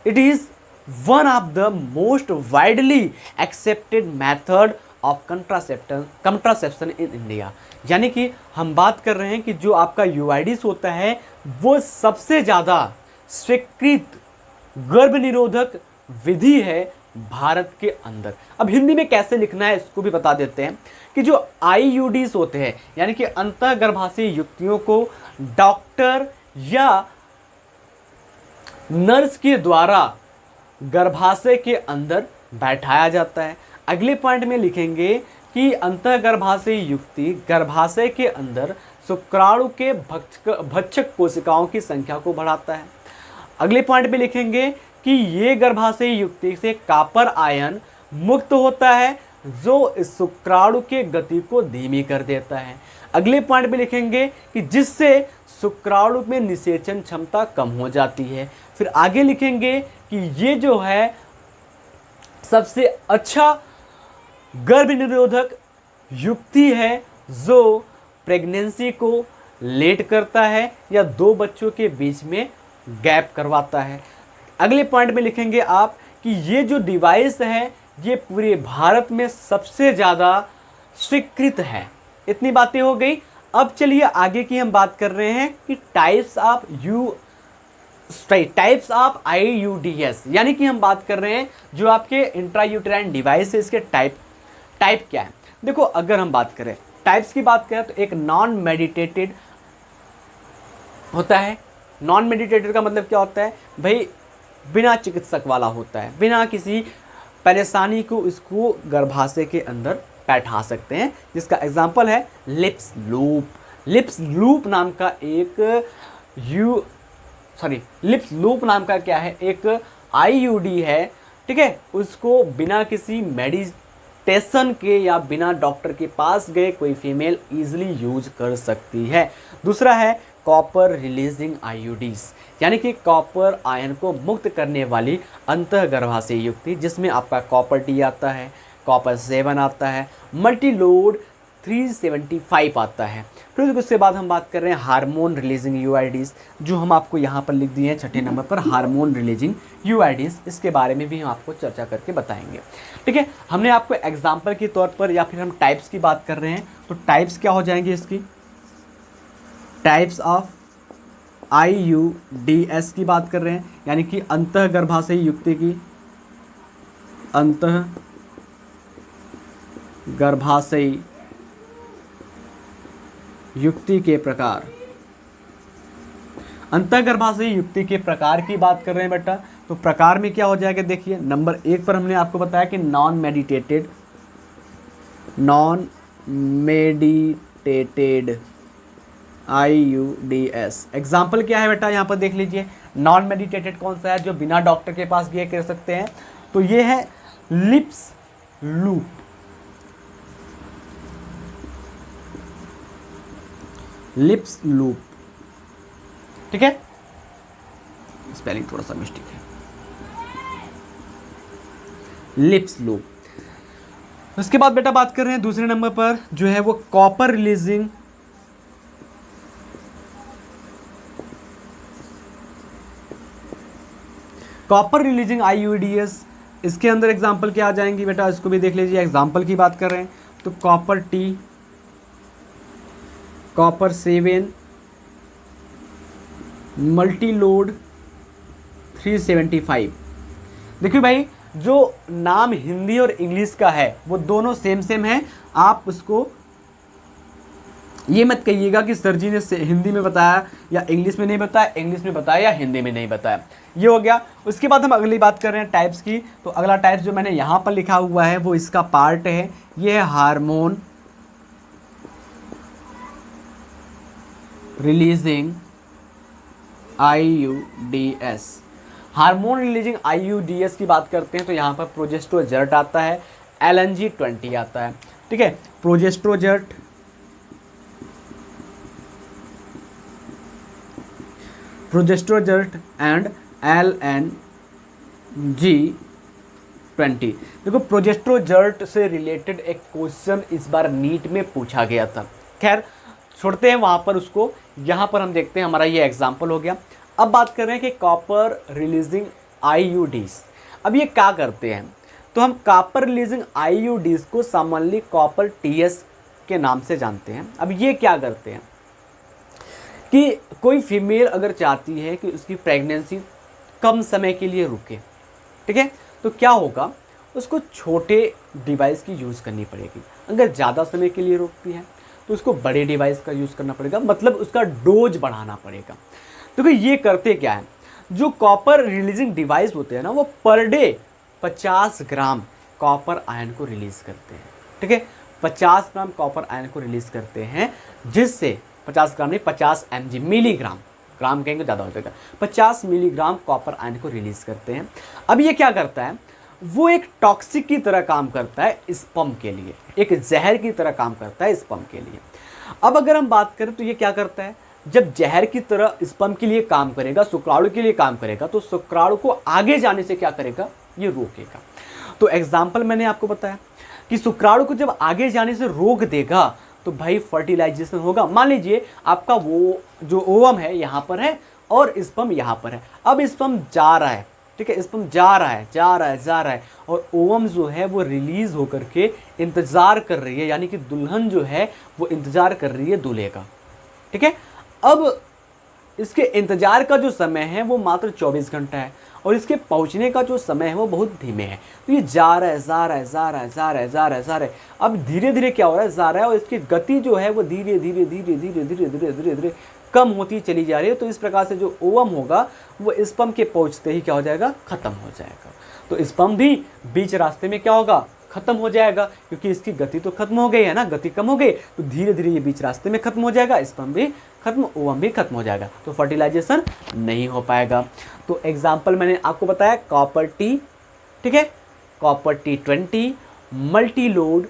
it is one of the most widely accepted method of contraception in India. यानी कि हम बात कर रहे हैं कि जो आपका यूआईडीज होता है वो सबसे ज़्यादा स्वीकृत गर्भ निरोधक विधि है भारत के अंदर। अब हिंदी में कैसे लिखना है इसको भी बता देते हैं कि जो आईयूडीज होते हैं, यानी कि अंतःगर्भाशयी युक्तियों को डॉक्टर या नर्स के द्वारा गर्भाशय के अंदर बैठाया जाता है। अगले पॉइंट में लिखेंगे कि अंतःगर्भाशयी युक्ति गर्भाशय के अंदर शुक्राणु के भक्षक कोशिकाओं की संख्या को बढ़ाता है। अगले पॉइंट में लिखेंगे कि ये गर्भाशयी युक्ति से कॉपर आयन मुक्त होता है जो इस शुक्राणु के गति को धीमी कर देता है। अगले पॉइंट में लिखेंगे कि जिससे शुक्राणु में निषेचन क्षमता कम हो जाती है। फिर आगे लिखेंगे कि ये जो है सबसे अच्छा गर्भ निरोधक युक्ति है जो प्रेगनेंसी को लेट करता है या दो बच्चों के बीच में गैप करवाता है। अगले पॉइंट में लिखेंगे आप कि ये जो डिवाइस है ये पूरे भारत में सबसे ज़्यादा स्वीकृत है। इतनी बातें हो गई। अब चलिए आगे की हम बात कर रहे हैं कि टाइप्स ऑफ आईयूडीएस, यानी कि हम बात कर रहे हैं जो आपके इंट्रायूटेराइन डिवाइस है, इसके टाइप क्या है। देखो अगर हम बात करें टाइप्स की बात करें तो एक नॉन मेडिटेटेड होता है। नॉन मेडिटेटेड का मतलब क्या होता है भाई, बिना चिकित्सक वाला होता है, बिना किसी परेशानी को इसको गर्भाशय के अंदर बैठा सकते हैं, जिसका एग्जाम्पल है लिप्स लूप, लिप्स लूप नाम का एक लिप्स लूप नाम का क्या है, एक आईयूडी है, ठीक है। उसको बिना किसी मेडिटेशन के या बिना डॉक्टर के पास गए कोई फीमेल इजीली यूज कर सकती है। दूसरा है कॉपर रिलीजिंग आईयूडीज, यानी कि कॉपर आयन को मुक्त करने वाली अंतःगर्भाशय युक्ति, जिसमें आपका कॉपर टी आता है, कॉपर 7 आता है, मल्टीलोड 375 आता है। फिर उसके बाद हम बात कर रहे हैं हार्मोन रिलीजिंग यूआईडीज, जो हम आपको यहाँ पर लिख दिए हैं छठे नंबर पर, हार्मोन रिलीजिंग यूआईडीज। इसके बारे में भी हम आपको चर्चा करके बताएंगे, ठीक है। हमने आपको एग्जाम्पल के तौर पर, या फिर हम टाइप्स की बात कर रहे हैं, तो टाइप्स क्या हो जाएंगे इसकी, टाइप्स ऑफ IUDs की बात कर रहे हैं, यानी कि अंतःगर्भाशय युक्ति की, अंतःगर्भाशय युक्ति के प्रकार, अंतःगर्भाशय युक्ति के प्रकार की बात कर रहे हैं बेटा। तो प्रकार में क्या हो जाएगा, देखिए नंबर 1 पर हमने आपको बताया कि नॉन मेडिटेटेड IUDs। एग्जाम्पल क्या है बेटा, यहाँ पर देख लीजिए, नॉन मेडिटेटेड कौन सा है, जो बिना डॉक्टर के पास गए कर सकते हैं, तो ये है लिप्स लूप, लिप्स लूप, ठीक है। स्पेलिंग थोड़ा सा मिस्टेक है, लिप्स लूप। उसके बाद बेटा बात कर रहे हैं दूसरे नंबर पर, जो है वो कॉपर रिलीजिंग IUDs। इसके अंदर एग्जाम्पल क्या आ जाएंगी बेटा, इसको भी देख लीजिए। एग्जाम्पल की बात कर रहे हैं तो कॉपर टी, कॉपर 7, मल्टीलोड 375। देखिए भाई, जो नाम हिंदी और इंग्लिश का है वो दोनों सेम है। आप उसको ये मत कहिएगा कि सर जी ने हिंदी में बताया या इंग्लिश में नहीं बताया, इंग्लिश में बताया या हिंदी में नहीं बताया। ये हो गया। उसके बाद हम अगली बात कर रहे हैं टाइप्स की। तो अगला टाइप्स जो मैंने यहाँ पर लिखा हुआ है वो इसका पार्ट है, ये है hormone releasing IUDs। Hormone releasing IUDs की बात करते हैं तो यहाँ पर प्रोजेस्ट्रोजर्ट आता है, LNG-20 आता है, ठीक है। प्रोजेस्ट्रोजर्ट, एंड LNG-20। देखो प्रोजेस्ट्रोजर्ट से रिलेटेड एक क्वेश्चन इस बार नीट में पूछा गया था। खैर छोड़ते हैं वहाँ पर उसको, यहाँ पर हम देखते हैं, हमारा ये एग्जाम्पल हो गया। अब बात कर रहे हैं कि कॉपर रिलीजिंग IUDs। अब ये क्या करते हैं, तो हम कॉपर रिलीजिंग IUDs को सामान्यतः कॉपर TS के नाम से जानते हैं। अब ये क्या करते हैं कि कोई फीमेल अगर चाहती है कि उसकी प्रेगनेंसी कम समय के लिए रुके, ठीक है, तो क्या होगा, उसको छोटे डिवाइस की यूज़ करनी पड़ेगी। अगर ज़्यादा समय के लिए रोकती है तो उसको बड़े डिवाइस का यूज़ करना पड़ेगा, मतलब उसका डोज बढ़ाना पड़ेगा। देखो ये करते क्या है, जो कॉपर रिलीजिंग डिवाइस होते हैं ना, वो per day 50 gram copper ion को रिलीज़ करते हैं, ठीक है। 50 ग्राम कॉपर आयन को रिलीज़ करते हैं, जिससे 50 ग्राम नहीं 50 mg, मिलीग्राम, ग्राम कहेंगे ज़्यादा हो जाएगा, 50 मिलीग्राम कॉपर आयन को रिलीज़ करते हैं। अब ये क्या करता है, वो एक टॉक्सिक की तरह काम करता है स्पर्म के लिए, एक जहर की तरह काम करता है स्पर्म के लिए। अब अगर हम बात करें तो ये क्या करता है, जब जहर की तरह स्पर्म के लिए काम करेगा, शुक्राणु के लिए काम करेगा, तो शुक्राणु को आगे जाने से क्या करेगा, ये रोकेगा। तो एग्जाम्पल मैंने आपको बताया कि शुक्राणु को जब आगे जाने से रोक देगा तो भाई फर्टिलाइजेशन होगा। मान लीजिए आपका वो जो ओवम है यहाँ पर है और स्पर्म यहाँ पर है। अब स्पर्म जा रहा है, ठीक है, स्पर्म जा रहा है और ओवम जो है वो रिलीज होकर के इंतज़ार कर रही है, यानी कि दुल्हन जो है वो इंतज़ार कर रही है दूल्हे का, ठीक है। अब इसके इंतज़ार का जो समय है वो मात्र 24 घंटा है और इसके पहुंचने का जो समय है वो बहुत धीमे है। तो ये जा रहा है। अब धीरे धीरे क्या हो रहा है, जा रहा है और इसकी गति जो है वो धीरे धीरे कम होती चली जा रही है। तो इस प्रकार से जो ओवम होगा वो स्पर्म के पहुंचते ही क्या हो जाएगा, ख़त्म हो जाएगा। तो स्पर्म भी बीच रास्ते में क्या होगा, खत्म हो जाएगा, क्योंकि इसकी गति तो खत्म हो गई है ना, गति कम हो गई, तो धीरे धीरे ये बीच रास्ते में खत्म हो जाएगा, स्पर्म भी खत्म, ओवम भी खत्म हो जाएगा, तो फर्टिलाइजेशन नहीं हो पाएगा। तो एग्जाम्पल मैंने आपको बताया कॉपर टी, ठीक है, copper T 20, multi load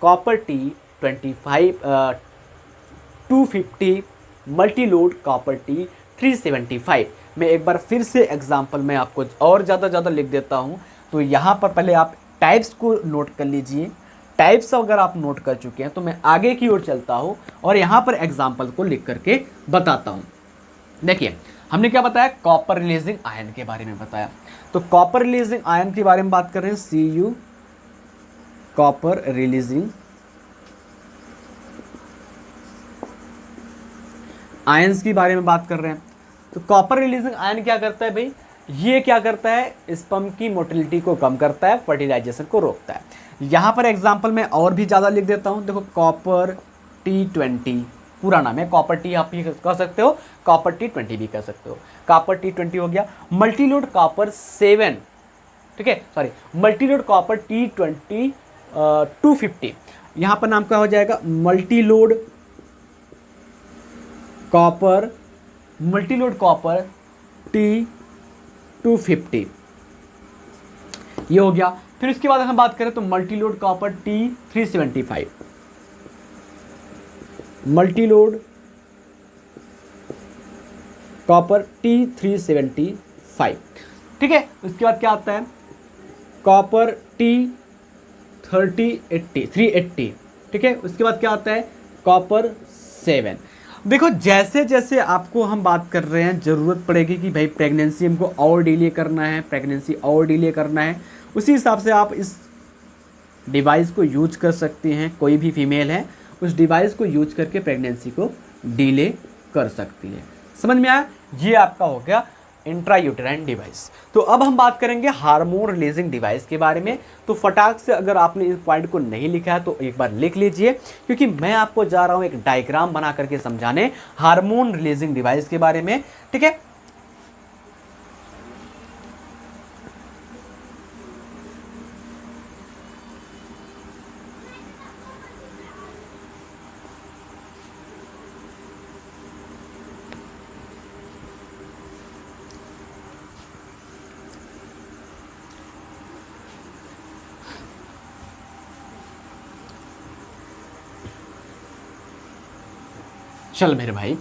copper T 25 250, multi load copper T 375। मैं एक बार फिर से एग्जाम्पल में आपको और ज़्यादा लिख देता हूँ। तो यहाँ पर पहले आप टाइप्स को नोट कर लीजिए। टाइप्स अगर आप नोट कर चुके हैं तो मैं आगे की ओर चलता हूँ और यहाँ पर एग्जाम्पल को लिख करके बताता हूँ। देखिए हमने क्या बताया, कॉपर रिलीजिंग आयन के बारे में बताया। तो कॉपर रिलीजिंग आयन के बारे में बात कर रहे हैं, Cu कॉपर रिलीजिंग आयंस के बारे में बात कर रहे हैं। तो कॉपर रिलीजिंग आयन क्या करता है भाई, ये क्या करता है, स्पर्म की मोटिलिटी को कम करता है, फर्टिलाइजेशन को रोकता है। यहाँ पर एग्जांपल में और भी ज़्यादा लिख देता हूँ। देखो कॉपर T20 पूरा नाम है, कॉपर टी आप भी कह सकते हो, कॉपर T20 भी कह सकते हो। कॉपर T20 हो गया। मल्टीलोड कॉपर 7, ठीक है, सॉरी मल्टीलोड कॉपर T20 250, यहाँ पर नाम क्या हो जाएगा, मल्टीलोड कॉपर T250, ये हो गया। फिर इसके बाद हम बात करें तो Multiload copper T375, Multiload copper T375, ठीक है। उसके बाद क्या आता है, कॉपर T380, ठीक है। उसके बाद क्या आता है, कॉपर 7। देखो जैसे जैसे आपको हम बात कर रहे हैं, ज़रूरत पड़ेगी कि भाई प्रेगनेंसी हमको और डिले करना है, प्रेगनेंसी और डिले करना है, उसी हिसाब से आप इस डिवाइस को यूज कर सकते हैं। कोई भी फीमेल है उस डिवाइस को यूज करके प्रेगनेंसी को डिले कर सकती है। समझ में आया, ये आपका हो गया इंट्रायूटेराइन डिवाइस। तो अब हम बात करेंगे हार्मोन रिलीजिंग डिवाइस के बारे में। तो फटाक से अगर आपने इस पॉइंट को नहीं लिखा है तो एक बार लिख लीजिए, क्योंकि मैं आपको जा रहा हूं एक डायग्राम बना करके समझाने हार्मोन रिलीजिंग डिवाइस के बारे में, ठीक है। चल मेरे भाई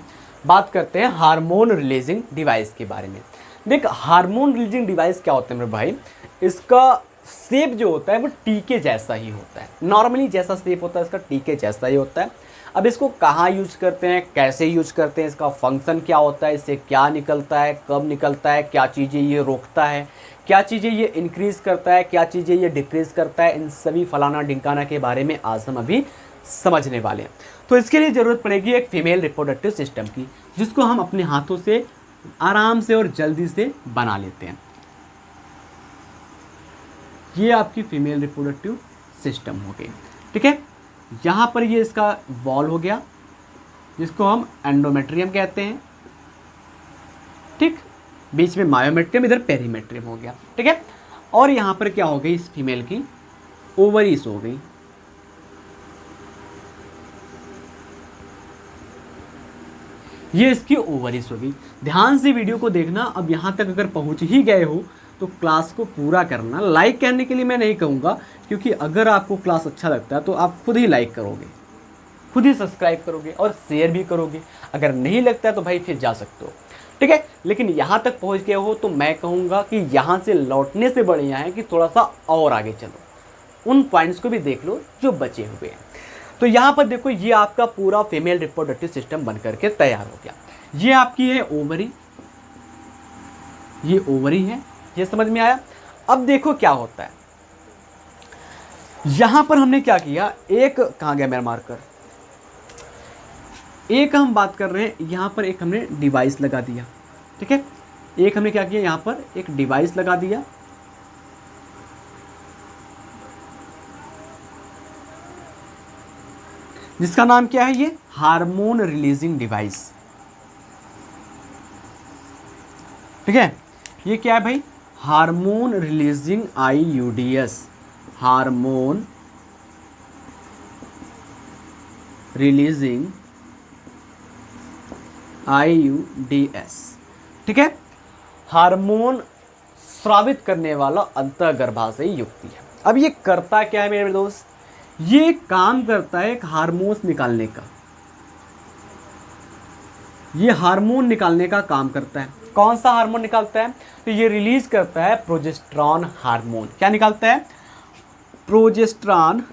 बात करते हैं हार्मोन रिलीजिंग डिवाइस के बारे में। देख हार्मोन रिलीजिंग डिवाइस क्या होता है मेरे भाई, इसका शेप जो होता है वो टीके जैसा ही होता है। नॉर्मली जैसा शेप होता है इसका टीके जैसा ही होता है। अब इसको कहाँ यूज करते हैं, कैसे यूज करते हैं, इसका फंक्शन क्या होता है, इससे क्या निकलता है, कब निकलता है, क्या चीज़ें ये रोकता है, क्या चीज़ें ये इंक्रीज़ करता है, क्या चीज़ें ये डिक्रीज़ करता है, इन सभी फलाना ढिंकाना के बारे में आज हम अभी समझने वाले हैं। तो इसके लिए ज़रूरत पड़ेगी एक फीमेल रिप्रोडक्टिव सिस्टम की, जिसको हम अपने हाथों से आराम से और जल्दी से बना लेते हैं। ये आपकी फीमेल रिप्रोडक्टिव सिस्टम हो गई, ठीक है। यहाँ पर ये इसका वॉल हो गया, जिसको हम एंडोमेट्रियम कहते हैं, ठीक। बीच में मायोमेट्रियम, इधर पेरीमेट्रियम हो गया, ठीक है। और यहाँ पर क्या हो गई, इस फीमेल की ओवरीज हो गई। ये इसकी ओवरीज होगी। ध्यान से वीडियो को देखना। अब यहाँ तक अगर पहुँच ही गए हो तो क्लास को पूरा करना। लाइक करने के लिए मैं नहीं कहूँगा, क्योंकि अगर आपको क्लास अच्छा लगता है तो आप खुद ही लाइक करोगे, खुद ही सब्सक्राइब करोगे और शेयर भी करोगे। अगर नहीं लगता है तो भाई फिर जा सकते हो, ठीक है। लेकिन यहाँ तक पहुँच गए हो तो मैं कहूँगा कि यहाँ से लौटने से बढ़िया है कि थोड़ा सा और आगे चलो, उन पॉइंट्स को भी देख लो जो बचे हुए हैं। तो यहाँ पर देखो, ये आपका पूरा फीमेल रिप्रोडक्टिव सिस्टम बन करके तैयार हो गया। ये आपकी है ओवरी, ये ओवरी है, ये समझ में आया। अब देखो क्या होता है, यहां पर हमने क्या किया, एक कहां गया मेरा मार्कर, एक हम बात कर रहे हैं, यहां पर एक हमने डिवाइस लगा दिया, ठीक है। एक हमने क्या किया, यहां पर एक डिवाइस लगा दिया, जिसका नाम क्या है, ये हार्मोन रिलीजिंग डिवाइस, ठीक है। ये क्या है भाई, hormone releasing IUDs, hormone releasing IUDs, ठीक है, हार्मोन स्रावित करने वाला अंतःगर्भाशयी युक्ति है। अब ये करता क्या है मेरे दोस्त, ये काम करता है एक हार्मोन्स निकालने का, ये हार्मोन निकालने का काम करता है। कौन सा हार्मोन निकालता है, तो ये रिलीज करता है प्रोजेस्टेरॉन हार्मोन। क्या निकालता है, प्रोजेस्टेरॉन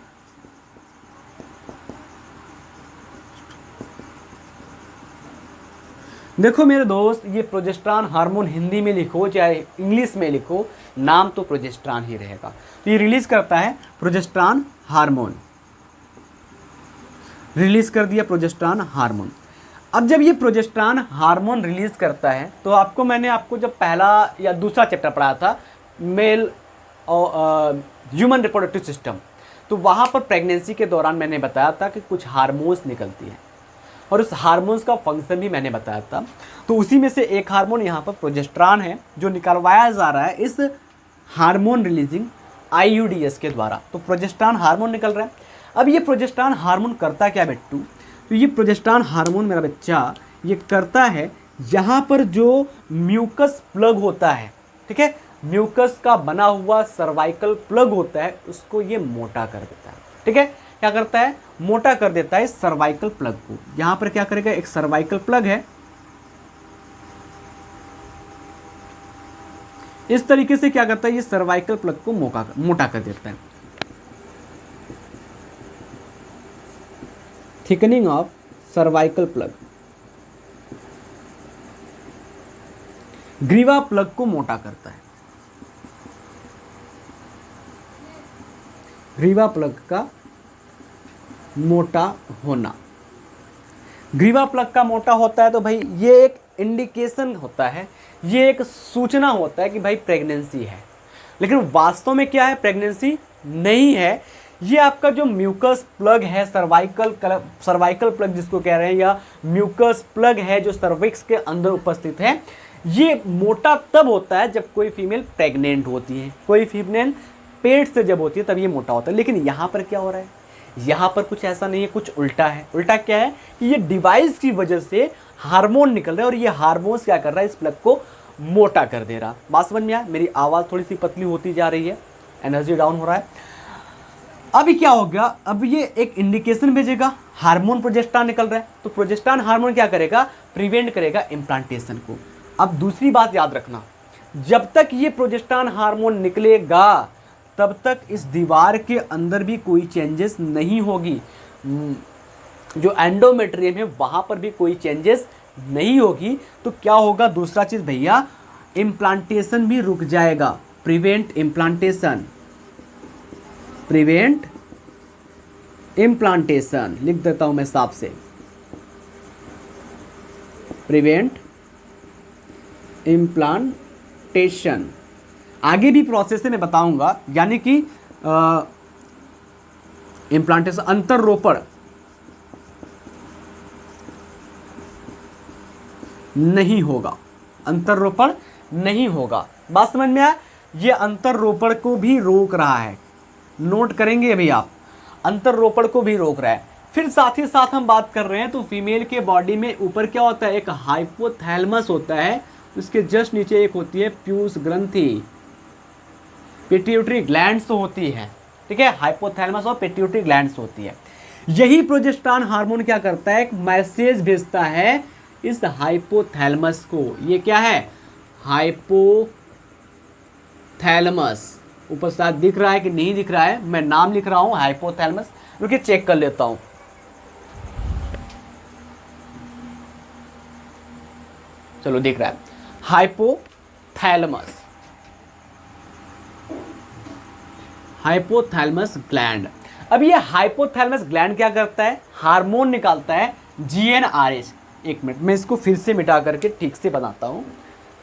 देखो मेरे दोस्त, ये प्रोजेस्टेरॉन हार्मोन हिंदी में लिखो चाहे इंग्लिश में लिखो, नाम तो प्रोजेस्टेरॉन ही रहेगा। तो ये रिलीज करता है प्रोजेस्टेरॉन हार्मोन, रिलीज कर दिया प्रोजेस्टेरॉन हार्मोन। अब जब ये प्रोजेस्टेरॉन हार्मोन रिलीज करता है तो मैंने आपको जब पहला या दूसरा चैप्टर पढ़ाया था मेल और ह्यूमन रिप्रोडक्टिव सिस्टम, तो वहाँ पर प्रेगनेंसी के दौरान मैंने बताया था कि कुछ हार्मोन्स निकलती हैं और उस हार्मोन्स का फंक्शन भी मैंने बताया था। तो उसी में से एक हार्मोन यहाँ पर प्रोजेस्टेरॉन है जो निकलवाया जा रहा है इस हार्मोन रिलीजिंग IUDs के द्वारा। तो प्रोजेस्टेरॉन हार्मोन निकल रहा है। अब ये प्रोजेस्टेरॉन हार्मोन करता क्या बेट्टू, तो ये प्रोजेस्टेरॉन हार्मोन मेरा बच्चा ये करता है यहाँ पर जो म्यूकस प्लग होता है, ठीक है, म्यूकस का बना हुआ सर्वाइकल प्लग होता है, उसको ये मोटा कर देता है। ठीक है, क्या करता है, मोटा कर देता है सर्वाइकल प्लग को। यहां पर क्या करेगा, एक सर्वाइकल प्लग है, इस तरीके से क्या करता है, ये सर्वाइकल प्लग को मोटा कर देता है। थिकनिंग ऑफ सर्वाइकल प्लग, ग्रीवा प्लग को मोटा करता है। ग्रीवा प्लग का मोटा होना, ग्रीवा प्लग का मोटा होता है तो भाई ये एक इंडिकेशन होता है, ये एक सूचना होता है कि भाई प्रेगनेंसी है। लेकिन वास्तव में क्या है, प्रेगनेंसी नहीं है। ये आपका जो म्यूकस प्लग है, सर्वाइकल प्लग जिसको कह रहे हैं, या म्यूकस प्लग है जो सर्विक्स के अंदर उपस्थित है, ये मोटा तब होता है जब कोई फीमेल प्रेग्नेंट होती है, कोई फीमेल पेट से जब होती है तब ये मोटा होता है। लेकिन यहाँ पर क्या हो रहा है, यहाँ पर कुछ ऐसा नहीं है, कुछ उल्टा है। उल्टा क्या है कि ये डिवाइस की वजह से हार्मोन निकल रहा है और ये हार्मोन्स क्या कर रहा है, इस प्लग को मोटा कर दे रहा। बात समझ में आया, मेरी आवाज़ थोड़ी सी पतली होती जा रही है, एनर्जी डाउन हो रहा है। अभी क्या हो गया, अब ये एक इंडिकेशन भेजेगा, हार्मोन प्रोजेस्टेरॉन निकल रहा है, तो प्रोजेस्टेरॉन हार्मोन क्या करेगा, प्रिवेंट करेगा इम्प्लांटेशन को। अब दूसरी बात याद रखना, जब तक ये प्रोजेस्टेरॉन हार्मोन निकलेगा तब तक इस दीवार के अंदर भी कोई चेंजेस नहीं होगी, जो एंडोमेट्रियम है वहाँ पर भी कोई चेंजेस नहीं होगी। तो क्या होगा, दूसरा चीज़ भैया, इम्प्लांटेशन भी रुक जाएगा। प्रिवेंट इम्प्लांटेशन, प्रिवेंट इम्प्लांटेशन लिख देता हूँ मैं साफ से, प्रिवेंट इम्प्लांटेशन। आगे भी प्रोसेस है मैं बताऊंगा, यानी कि इम्प्लांटेशन, अंतर्रोपण नहीं होगा, अंतर्रोपण नहीं होगा। बात समझ में आया, ये अंतर्रोपण को भी रोक रहा है, नोट करेंगे अभी आप, अंतर्रोपण को भी रोक रहा है। फिर साथ ही साथ हम बात कर रहे हैं तो फीमेल के बॉडी में ऊपर क्या होता है, एक हाइपोथैलेमस होता है, उसके जस्ट नीचे एक होती है प्यूस ग्रंथि, पिट्यूटरी ग्लैंड्स होती है। ठीक है, हाइपोथैलेमस और पिट्यूटरी ग्लैंड्स होती है। यही प्रोजेस्टेरॉन हार्मोन क्या करता है, एक मैसेज भेजता है इस हाइपोथैलेमस को। ये क्या है, हाइपोथैलेमस। ऊपर साथ दिख रहा है कि नहीं दिख रहा है, मैं नाम लिख रहा हूं हाइपोथैलेमस, रुकिए चेक कर लेता हूं। चलो दिख रहा है, हाइपोथैलेमस, हाइपोथैलेमस ग्लैंड। अब ये हाइपोथैलेमस ग्लैंड क्या करता है, हार्मोन निकालता है GnRH। एक मिनट मैं इसको फिर से मिटा करके ठीक से बनाता हूं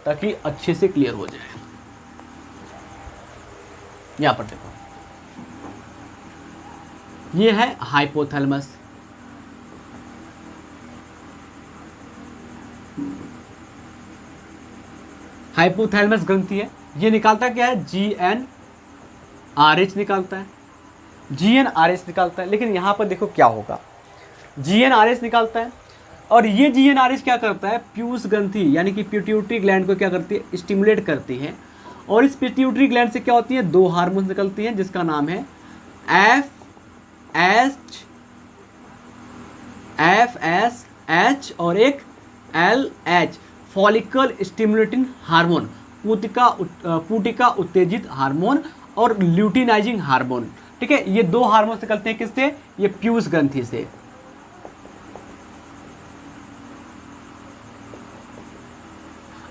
ताकि अच्छे से क्लियर हो जाए। यहां पर देखो, ये है हाइपोथैलेमस, हाइपोथैलेमस ग्रंथि है, ये निकालता क्या है, GnRH। RH निकालता है, GnRH निकालता है। लेकिन यहाँ पर देखो क्या होगा, GnRH निकालता है और ये GnRH क्या करता है, पीयूष ग्रंथि यानी कि पिट्यूटरी ग्लैंड को क्या करती है, स्टिमुलेट करती है। और इस पिट्यूटरी ग्लैंड से क्या होती है, दो हार्मोन निकलती हैं जिसका नाम है FSH और एक LH, फॉलिकल स्टिमुलेटिंग हार्मोन, पूटिका उत्तेजित हार्मोन और ल्यूटिनाइजिंग हार्मोन। ठीक है, ये दो हार्मोन निकलते हैं किससे, ये पीयूष ग्रंथि से।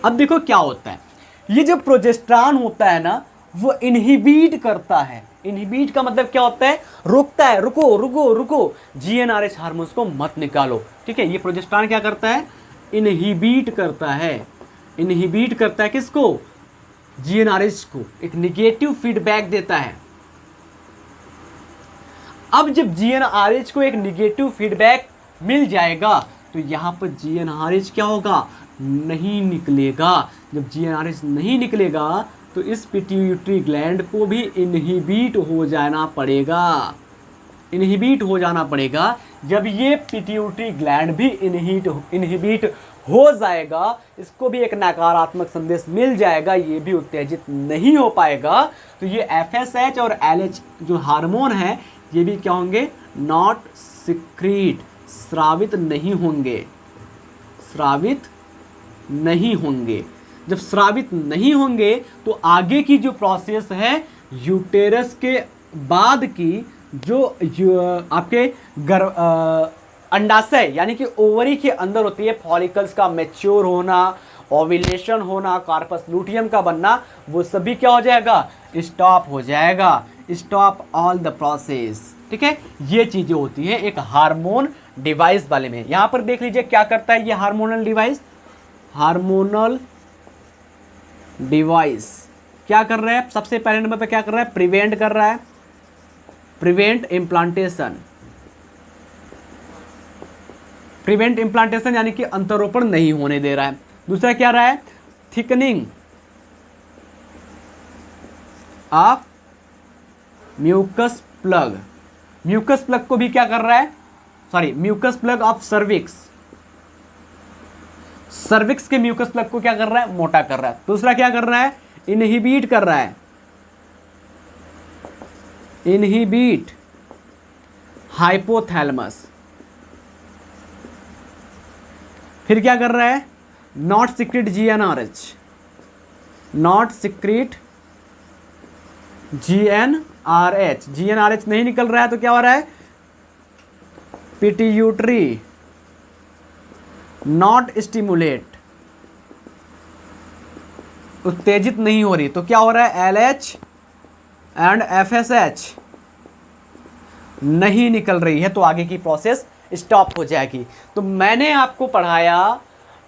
अब देखो क्या होता है, ये जो प्रोजेस्टेरॉन होता है ना, वो इनहिबिट करता है। इनहिबिट का मतलब क्या होता है, रोकता है, रुको रुको रुको, GnRH हार्मोन्स को मत निकालो। ठीक है, ये प्रोजेस्टेरॉन क्या करता है, इनहिबिट करता है। इनहिबिट करता है किसको, GnRH को, एक निगेटिव फीडबैक देता है। अब जब GnRH को एक निगेटिव फीडबैक मिल जाएगा तो यहाँ पर GnRH क्या होगा, नहीं निकलेगा। जब GnRH नहीं निकलेगा तो इस पिट्यूटरी ग्लैंड को भी इनहिबिट हो जाना पड़ेगा। इनहिबिट हो जाना पड़ेगा। जब ये पिट्यूटरी ग्लैंड भी इनहिबिट हो जाएगा, इसको भी एक नकारात्मक संदेश मिल जाएगा, ये भी उत्तेजित नहीं हो पाएगा, तो ये FSH और LH जो हार्मोन है ये भी क्या होंगे, नॉट सिक्रीट, स्रावित नहीं होंगे। स्रावित नहीं होंगे। जब स्रावित नहीं होंगे तो आगे की जो प्रोसेस है यूटेरस के बाद की जो आपके अंडाशय यानी कि ओवरी के अंदर होती है, फॉलिकल्स का मैच्योर होना, ओव्यूलेशन होना, कार्पस लूटियम का बनना, वो सभी क्या हो जाएगा, स्टॉप हो जाएगा। Stop all the process. ठीक है, ये चीजें होती हैं एक हार्मोन डिवाइस वाले में। यहां पर देख लीजिए क्या करता है ये हार्मोनल डिवाइस। हार्मोनल डिवाइस क्या कर रहा है, सबसे पहले नंबर पे क्या कर रहा है, प्रिवेंट कर रहा है, प्रिवेंट इम्प्लांटेशन। प्रिवेंट इम्प्लांटेशन यानी कि अंतरोपण नहीं होने दे रहा है। दूसरा क्या रहा है, thickening of mucus plug. Mucus plug को भी क्या कर रहा है, sorry, mucus plug of cervix. Cervix के म्यूकस प्लग को क्या कर रहा है, मोटा कर रहा है। दूसरा क्या कर रहा है, इनहिबिट कर रहा है, इनहिबिट हाइपोथैलेमस। फिर क्या कर रहा है, not secrete GnRH, not secrete GnRH। GnRH नहीं निकल रहा है तो क्या हो रहा है, पिट्यूटरी नॉट स्टिमुलेट, उत्तेजित नहीं हो रही, तो क्या हो रहा है, LH एंड FSH नहीं निकल रही है, तो आगे की प्रोसेस स्टॉप हो जाएगी। तो मैंने आपको पढ़ाया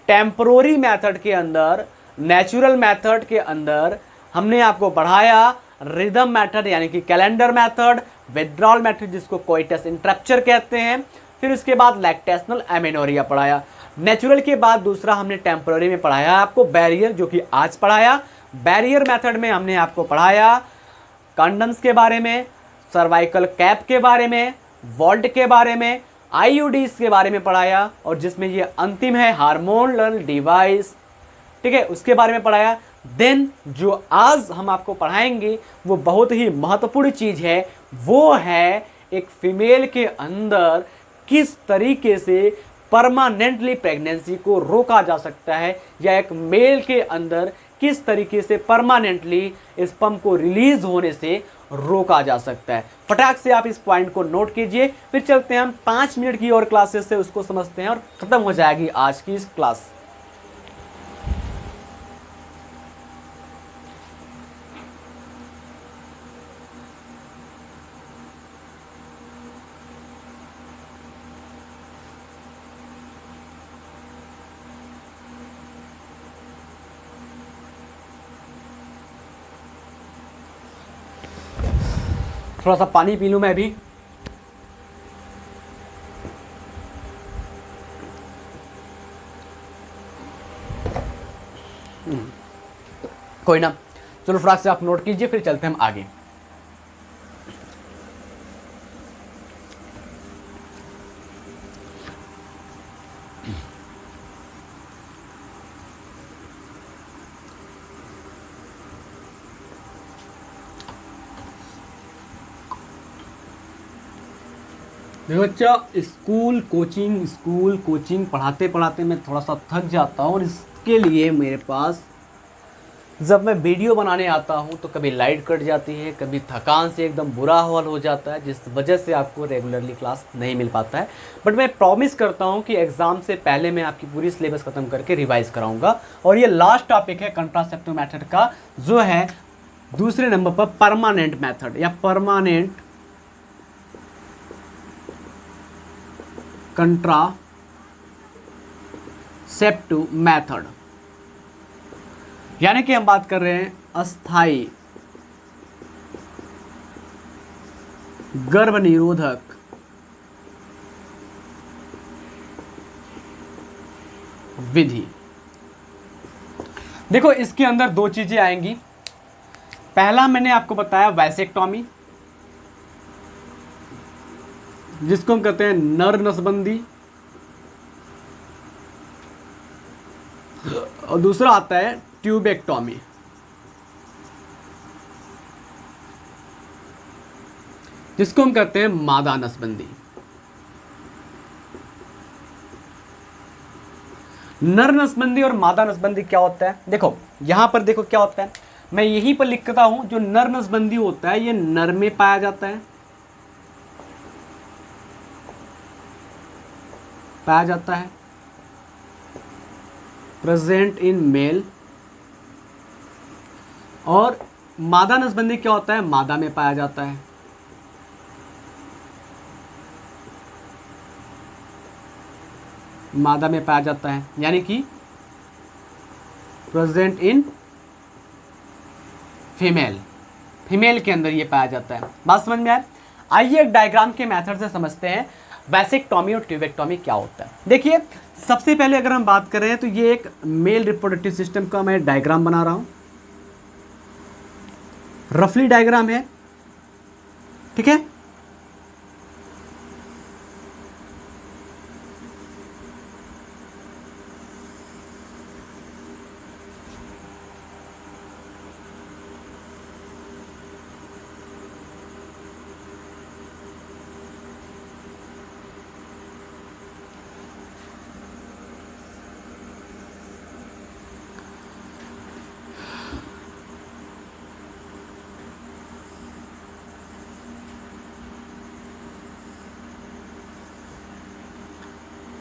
टेम्परोरी मेथड के अंदर, नेचुरल मेथड के अंदर हमने आपको पढ़ाया रिदम मेथड यानी कि कैलेंडर मेथड, विथड्रॉल मेथड जिसको कोइटस इंटरप्चर कहते हैं, फिर उसके बाद लैक्टेशनल एमेनोरिया पढ़ाया। नेचुरल के बाद दूसरा हमने टेम्पररी में पढ़ाया आपको बैरियर, जो कि आज पढ़ाया। बैरियर मेथड में हमने आपको पढ़ाया कंडम्स के बारे में, सर्वाइकल कैप के बारे में, वॉल्ट के बारे में, IUDs के बारे में पढ़ाया, और जिसमें ये अंतिम है हार्मोनल डिवाइस, ठीक है, उसके बारे में पढ़ाया। देन जो आज हम आपको पढ़ाएंगे वो बहुत ही महत्वपूर्ण चीज़ है, वो है एक फीमेल के अंदर किस तरीके से परमानेंटली प्रेगनेंसी को रोका जा सकता है, या एक मेल के अंदर किस तरीके से परमानेंटली स्पर्म को रिलीज होने से रोका जा सकता है। फटाक से आप इस पॉइंट को नोट कीजिए, फिर चलते हैं हम 5 मिनट की और क्लासेस से उसको समझते हैं और ख़त्म हो जाएगी आज की इस क्लास। थोड़ा सा पानी पी लूँ मैं भी। कोई ना, चलो फटाक से आप नोट कीजिए, फिर चलते हैं हम आगे। देखो बच्चा, स्कूल कोचिंग पढ़ाते पढ़ाते मैं थोड़ा सा थक जाता हूँ, और इसके लिए मेरे पास जब मैं वीडियो बनाने आता हूँ तो कभी लाइट कट जाती है, कभी थकान से एकदम बुरा हाल हो जाता है, जिस वजह से आपको रेगुलरली क्लास नहीं मिल पाता है। बट मैं प्रॉमिस करता हूँ कि एग्ज़ाम से पहले मैं आपकी पूरी सिलेबस ख़त्म करके रिवाइज़ कराऊंगा। और ये लास्ट टॉपिक है कंट्रासेप्टिव मेथड का, जो है दूसरे नंबर पर परमानेंट मेथड या परमानेंट कंट्रासेप्टिव मेथड, यानी कि हम बात कर रहे हैं अस्थाई गर्भ निरोधक विधि। देखो, इसके अंदर दो चीजें आएंगी। पहला मैंने आपको बताया वैसेक्टॉमी, जिसको हम कहते हैं नर नसबंदी, और दूसरा आता है ट्यूबेक्टॉमी, जिसको हम कहते हैं मादा नसबंदी। नर नसबंदी और मादा नसबंदी क्या होता है? देखो यहां पर, देखो क्या होता है, मैं यहीं पर लिखता हूं। जो नर नसबंदी होता है ये नर में पाया जाता है, प्रेजेंट इन मेल। और मादा नसबंदी क्या होता है? मादा में पाया जाता है। मादा में पाया जाता है, यानी कि प्रेजेंट इन फीमेल, फीमेल के अंदर ये पाया जाता है। बात समझ में आए? आइए एक डायग्राम के मेथड से समझते हैं वैसेक्टॉमी और ट्यूबेक्टॉमी क्या होता है। देखिए, सबसे पहले अगर हम बात करें तो ये एक मेल रिप्रोडक्टिव सिस्टम का मैं डायग्राम बना रहा हूं, रफली डायग्राम है, ठीक है।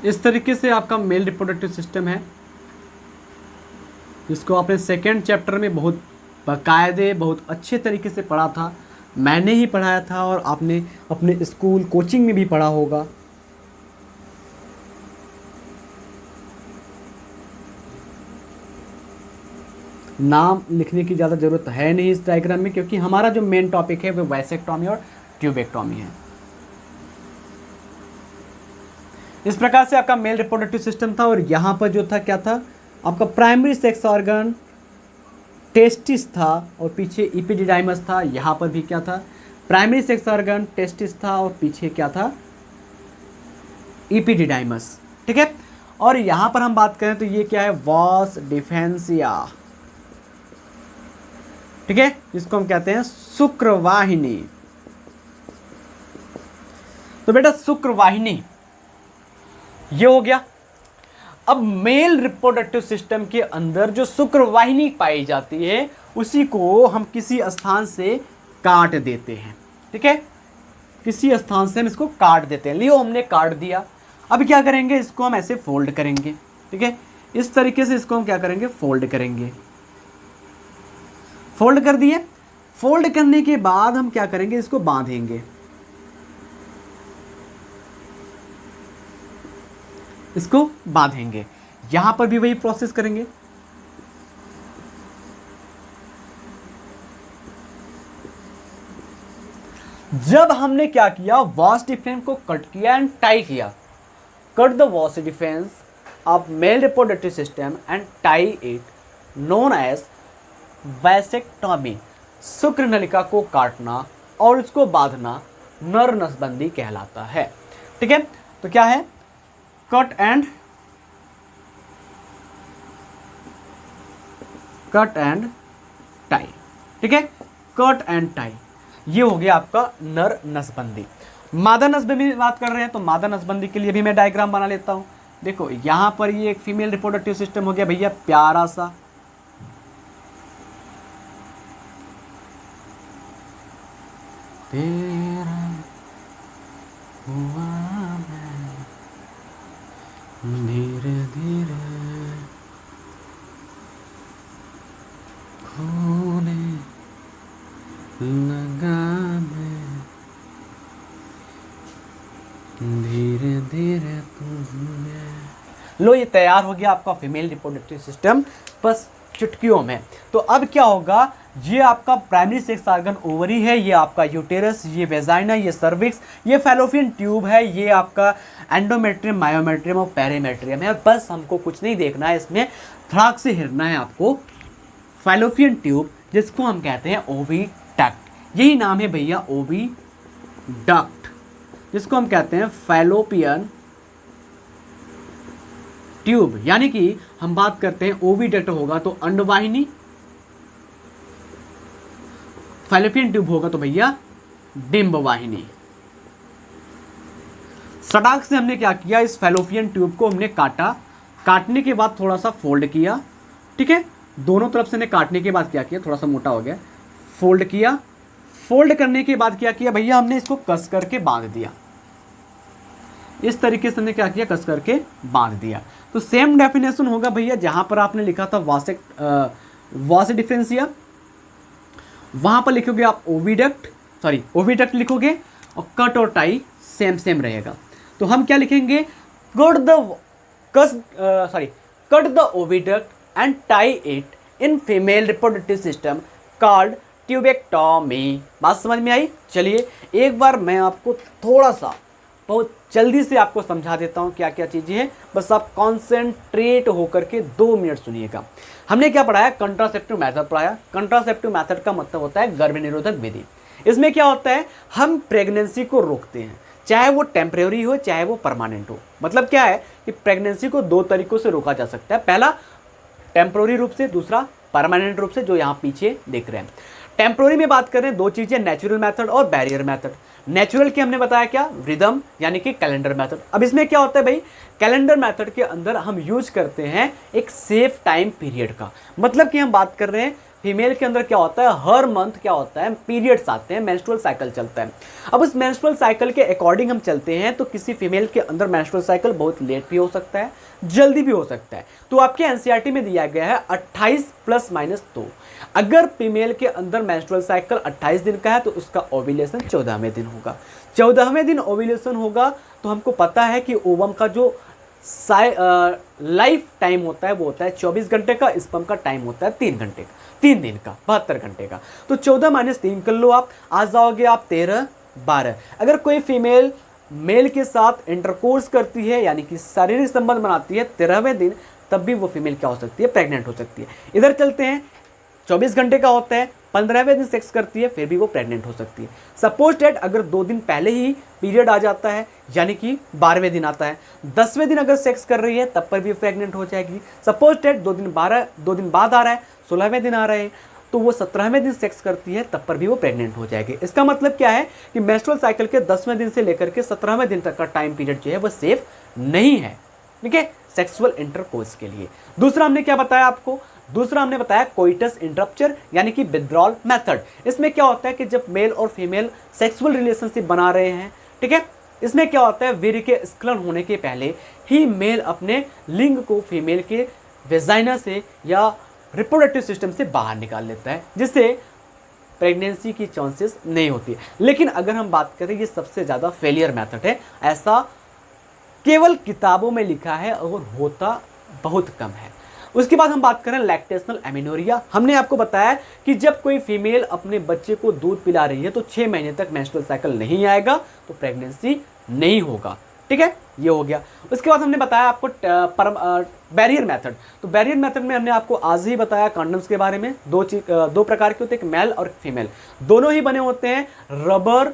इस तरीके से आपका मेल रिप्रोडक्टिव सिस्टम है, जिसको आपने सेकेंड चैप्टर में बहुत बाकायदे, बहुत अच्छे तरीके से पढ़ा था। मैंने ही पढ़ाया था और आपने अपने स्कूल कोचिंग में भी पढ़ा होगा। नाम लिखने की ज़्यादा ज़रूरत है नहीं इस डायग्राम में, क्योंकि हमारा जो मेन टॉपिक है वो वैसेक्टॉमी और ट्यूबेक्टॉमी है। इस प्रकार से आपका मेल रिप्रोडक्टिव सिस्टम था, और यहाँ पर जो था क्या था, आपका प्राइमरी सेक्स ऑर्गन टेस्टिस था, और पीछे इपिडिडाइमस था। यहाँ पर भी क्या था, प्राइमरी सेक्स ऑर्गन टेस्टिस था, और पीछे क्या था, इपिडिडाइमस, ठीक है। और यहाँ पर हम बात करें तो ये क्या है, वास डिफेंसिया, ठीक है, जिसको हम कहते हैं शुक्रवाहिनी। तो बेटा शुक्रवाहिनी ये हो गया। अब मेल रिप्रोडक्टिव सिस्टम के अंदर जो शुक्रवाहिनी पाई जाती है, उसी को हम किसी स्थान से काट देते हैं, ठीक है। किसी स्थान से हम इसको काट देते हैं। लियो, हमने काट दिया। अब क्या करेंगे, इसको हम ऐसे फोल्ड करेंगे, ठीक है। इस तरीके से इसको हम क्या करेंगे, फोल्ड करेंगे। फोल्ड कर दिए। फोल्ड करने के बाद हम क्या करेंगे, इसको बांधेंगे। इसको बांधेंगे। यहां पर भी वही प्रोसेस करेंगे। जब हमने क्या किया, वास डिफरेंस को कट किया एंड टाई किया, cut the vas deferens of male reproductive system and tie it, known as vasectomy. शुक्र नलिका को काटना और उसको बांधना नर नसबंदी कहलाता है, ठीक है। तो क्या है, कट एंड टाई, ठीक है, कट एंड टाई, ये हो गया आपका नर नसबंदी। मादा नस्बंदी की बात कर रहे हैं तो मादा नस्बंदी के लिए भी मैं डायग्राम बना लेता हूँ। देखो यहाँ पर ये एक फीमेल रिप्रोडक्टिव सिस्टम हो गया भैया प्यारा सा, तेरा हुआ मैं धीरे धीरे खोने लगा मैं, धीरे धीरे तुम्हें। लो ये तैयार हो गया आपका फीमेल रिप्रोडक्टिव सिस्टम, बस चुटकियों में। तो अब क्या होगा, ये आपका प्राइमरी सेक्स ऑर्गन ओवरी है, ये आपका यूटेरस, ये वेजाइना, ये सर्विक्स, ये फैलोपियन ट्यूब है, ये आपका एंडोमेट्रियम, मायोमेट्रियम और पेरीमेट्रियम है। बस हमको कुछ नहीं देखना है, इसमें थड़ाक से हिरना है आपको फैलोपियन ट्यूब, जिसको हम कहते हैं ओविडक्ट। यही नाम है भैया ओविडक्ट, जिसको हम कहते हैं फैलोपियन ट्यूब। यानी कि हम बात करते हैं ओविडक्ट होगा तो अंडवाहिनी, फैलोपियन ट्यूब होगा तो भैया डिंब वाहिनी। सटाक से हमने क्या किया, इस फैलोपियन ट्यूब को हमने काटा, काटने के बाद थोड़ा सा फोल्ड किया, ठीक है, दोनों तरफ से ने काटने के बाद क्या किया, थोड़ा सा मोटा हो गया, फोल्ड किया, फोल्ड करने के बाद क्या किया भैया, हमने इसको कस करके बांध दिया। इस तरीके से हमने क्या किया, कस करके बांध दिया। तो सेम डेफिनेशन होगा भैया, जहां पर आपने लिखा था वास डिफरेंशिया, वहां पर लिखोगे आप ओविडक्ट लिखोगे, और कट और टाई सेम सेम रहेगा। तो हम क्या लिखेंगे, cut the oviduct and tie it in female reproductive system called tubectomy. बात समझ में आई? चलिए एक बार मैं आपको थोड़ा सा बहुत जल्दी से आपको समझा देता हूँ क्या क्या चीज़ें हैं, बस आप कॉन्सेंट्रेट होकर के 2 मिनट सुनिएगा। हमने क्या पढ़ाया, कंट्रासेप्टिव मेथड पढ़ाया। कंट्रासेप्टिव मेथड का मतलब होता है गर्भ निरोधक विधि। इसमें क्या होता है, हम प्रेगनेंसी को रोकते हैं, चाहे वो टेम्परेरी हो चाहे वो परमानेंट हो। मतलब क्या है कि प्रेगनेंसी को 2 तरीकों से रोका जा सकता है, पहला टेम्परेरी रूप से, दूसरा परमानेंट रूप से, जो यहाँ पीछे देख रहे हैं। टेम्परेरी में बात करें, 2 चीज़ें, नेचुरल मेथड और बैरियर मेथड। नेचुरल की हमने बताया क्या, रिदम यानी कि कैलेंडर मेथड। अब इसमें क्या होता है भाई, कैलेंडर मेथड के अंदर हम यूज करते हैं एक सेफ टाइम पीरियड का। मतलब कि हम बात कर रहे हैं फीमेल के अंदर क्या होता है, हर मंथ क्या होता है, पीरियड्स आते हैं, मेंस्ट्रुअल साइकिल चलता है। अब उस मेंस्ट्रुअल साइकिल के अकॉर्डिंग हम चलते हैं, तो किसी फीमेल के अंदर मेंस्ट्रुअल साइकिल बहुत लेट भी हो सकता है, जल्दी भी हो सकता है। तो आपके एनसीईआरटी में दिया गया है 28 + -2। अगर फीमेल के अंदर मेंस्ट्रुअल साइकिल 28 दिन का है तो उसका ओव्यूलेशन 14वें दिन होगा। 14वें दिन ओव्यूलेशन होगा तो हमको पता है कि ओवम का जो लाइफ टाइम होता है वो होता है 24 घंटे का, स्पर्म का टाइम होता है 3 घंटे का, 3 दिन का, 72 घंटे का। तो 14 - 3 कर लो आप, आ जाओगे आप 13 12। अगर कोई फीमेल मेल के साथ इंटरकोर्स करती है यानी कि शारीरिक संबंध बनाती है 13वें दिन, तब भी वो फीमेल क्या हो सकती है, प्रेग्नेंट हो सकती है। इधर चलते हैं, 24 घंटे का होता है, 15वें दिन सेक्स करती है, फिर भी वो प्रेग्नेंट हो सकती है। सपोज डेट अगर 2 दिन पहले ही पीरियड आ जाता है यानी कि 12वें दिन आता है, 10वें दिन अगर सेक्स कर रही है तब पर भी प्रेग्नेंट हो जाएगी। सपोज डेट 2 दिन बाद आ रहा है, 16वें दिन आ रहे हैं, तो वो 17वें दिन सेक्स करती है, तब पर भी वो प्रेग्नेंट हो जाएगी। इसका मतलब क्या है कि मेंस्ट्रुअल साइकिल के 10वें दिन से लेकर के 17वें दिन तक का टाइम पीरियड जो है वो सेफ नहीं है, ठीक है, सेक्सुअल इंटरकोर्स के लिए। दूसरा हमने क्या बताया आपको, दूसरा हमने बताया कोइटस इंटरप्चर यानी कि विथड्रॉल मेथड। इसमें क्या होता है कि जब मेल और फीमेल सेक्सुअल रिलेशनशिप बना रहे हैं, ठीक है, इसमें क्या होता है, वीर्य के स्खलन होने के पहले ही मेल अपने लिंग को फीमेल के वेजाइना से या रिप्रोडक्टिव सिस्टम से बाहर निकाल लेता है, जिससे प्रेगनेंसी की चांसेस नहीं होती। लेकिन अगर हम बात करें, ये सबसे ज़्यादा फेलियर मेथड है, ऐसा केवल किताबों में लिखा है और होता बहुत कम है। उसके बाद हम बात करें लैक्टेशनल एमिनोरिया। हमने आपको बताया कि जब कोई फीमेल अपने बच्चे को दूध पिला रही है तो 6 महीने तक मेंस्ट्रुअल साइकिल नहीं आएगा तो प्रेगनेंसी नहीं होगा, ठीक है, ये हो गया। उसके बाद हमने बताया आपको बैरियर मेथड। तो बैरियर मेथड में हमने आपको आज ही बताया कंडम्स के बारे में। 2 प्रकार के होते हैं, एक मेल और फीमेल, दोनों ही बने होते हैं रबर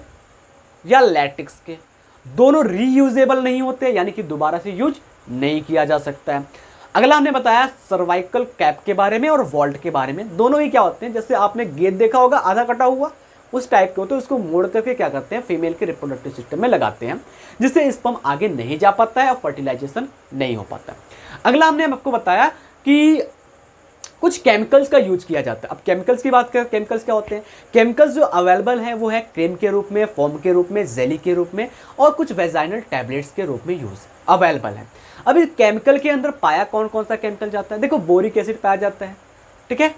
या लैटेक्स के, दोनों रीयूजेबल नहीं होते यानी कि दोबारा से यूज नहीं किया जा सकता है। अगला हमने बताया सर्वाइकल कैप के बारे में और वॉल्ट के बारे में। दोनों ही क्या होते हैं, जैसे आपने गेंद देखा होगा आधा कटा हुआ, उस टाइप के होते हैं, उसको मोड़ करके क्या करते हैं, फीमेल के रिप्रोडक्टिव सिस्टम में लगाते हैं, जिससे स्पर्म आगे नहीं जा पाता है और फर्टिलाइजेशन नहीं हो पाता। अगला हमने आपको बताया कि कुछ केमिकल्स का यूज किया जाता है। अब केमिकल्स की बात करें, केमिकल्स क्या होते हैं? केमिकल्स जो अवेलेबल हैं वो है क्रीम के रूप में, फोम के रूप में, जेली के रूप में और कुछ वेजाइनल टैबलेट्स के रूप में यूज अवेलेबल है। अब इस केमिकल के अंदर पाया कौन कौन सा केमिकल जाता है? देखो, बोरिक एसिड पाया जाता है, ठीक है,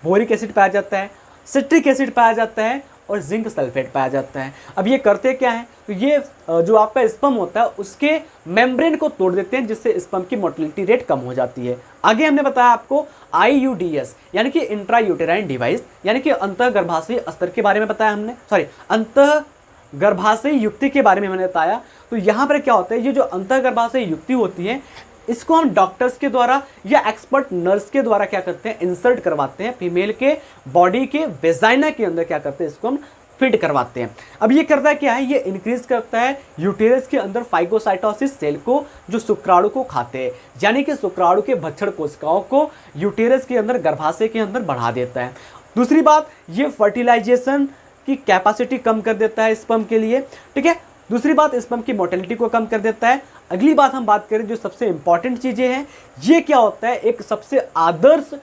बोरिक एसिड पाया जाता है, सिट्रिक एसिड पाया जाता है और जिंक सल्फेट पाया जाता है। अब ये करते क्या है, तो ये जो आपका स्पर्म होता है उसके मेम्ब्रेन को तोड़ देते हैं, जिससे स्पर्म की मोटिलिटी रेट कम हो जाती है। आगे हमने बताया आपको IUDs यानी कि इंट्रा यूटेराइन डिवाइस, यानी कि अंतः गर्भाशयी अस्तर के बारे में बताया हमने, सॉरी अंतः गर्भाशयी युक्ति के बारे में मैंने बताया। तो यहाँ पर क्या होता है, ये जो अंतः गर्भाशयी युक्ति होती है इसको हम डॉक्टर्स के द्वारा या एक्सपर्ट नर्स के द्वारा क्या करते हैं, इंसर्ट करवाते हैं फीमेल के बॉडी के वेजाइना के अंदर, क्या करते हैं, इसको हम फिट करवाते हैं। अब ये करता है क्या है, ये इंक्रीज करता है यूटेरस के अंदर फाइगोसाइटोसिस सेल को, जो शुक्राणु को खाते हैं, यानी कि शुक्राणु के भक्षण कोशिकाओं को यूटेरस के अंदर, गर्भाशय के अंदर बढ़ा देता है। दूसरी बात, ये फर्टिलाइजेशन की कैपेसिटी कम कर देता है स्पर्म के लिए, ठीक है। दूसरी बात, स्पर्म की मोर्टेलिटी को कम कर देता है। अगली बात हम बात करें जो सबसे इंपॉर्टेंट चीजें हैं, ये क्या होता है, एक सबसे आदर्श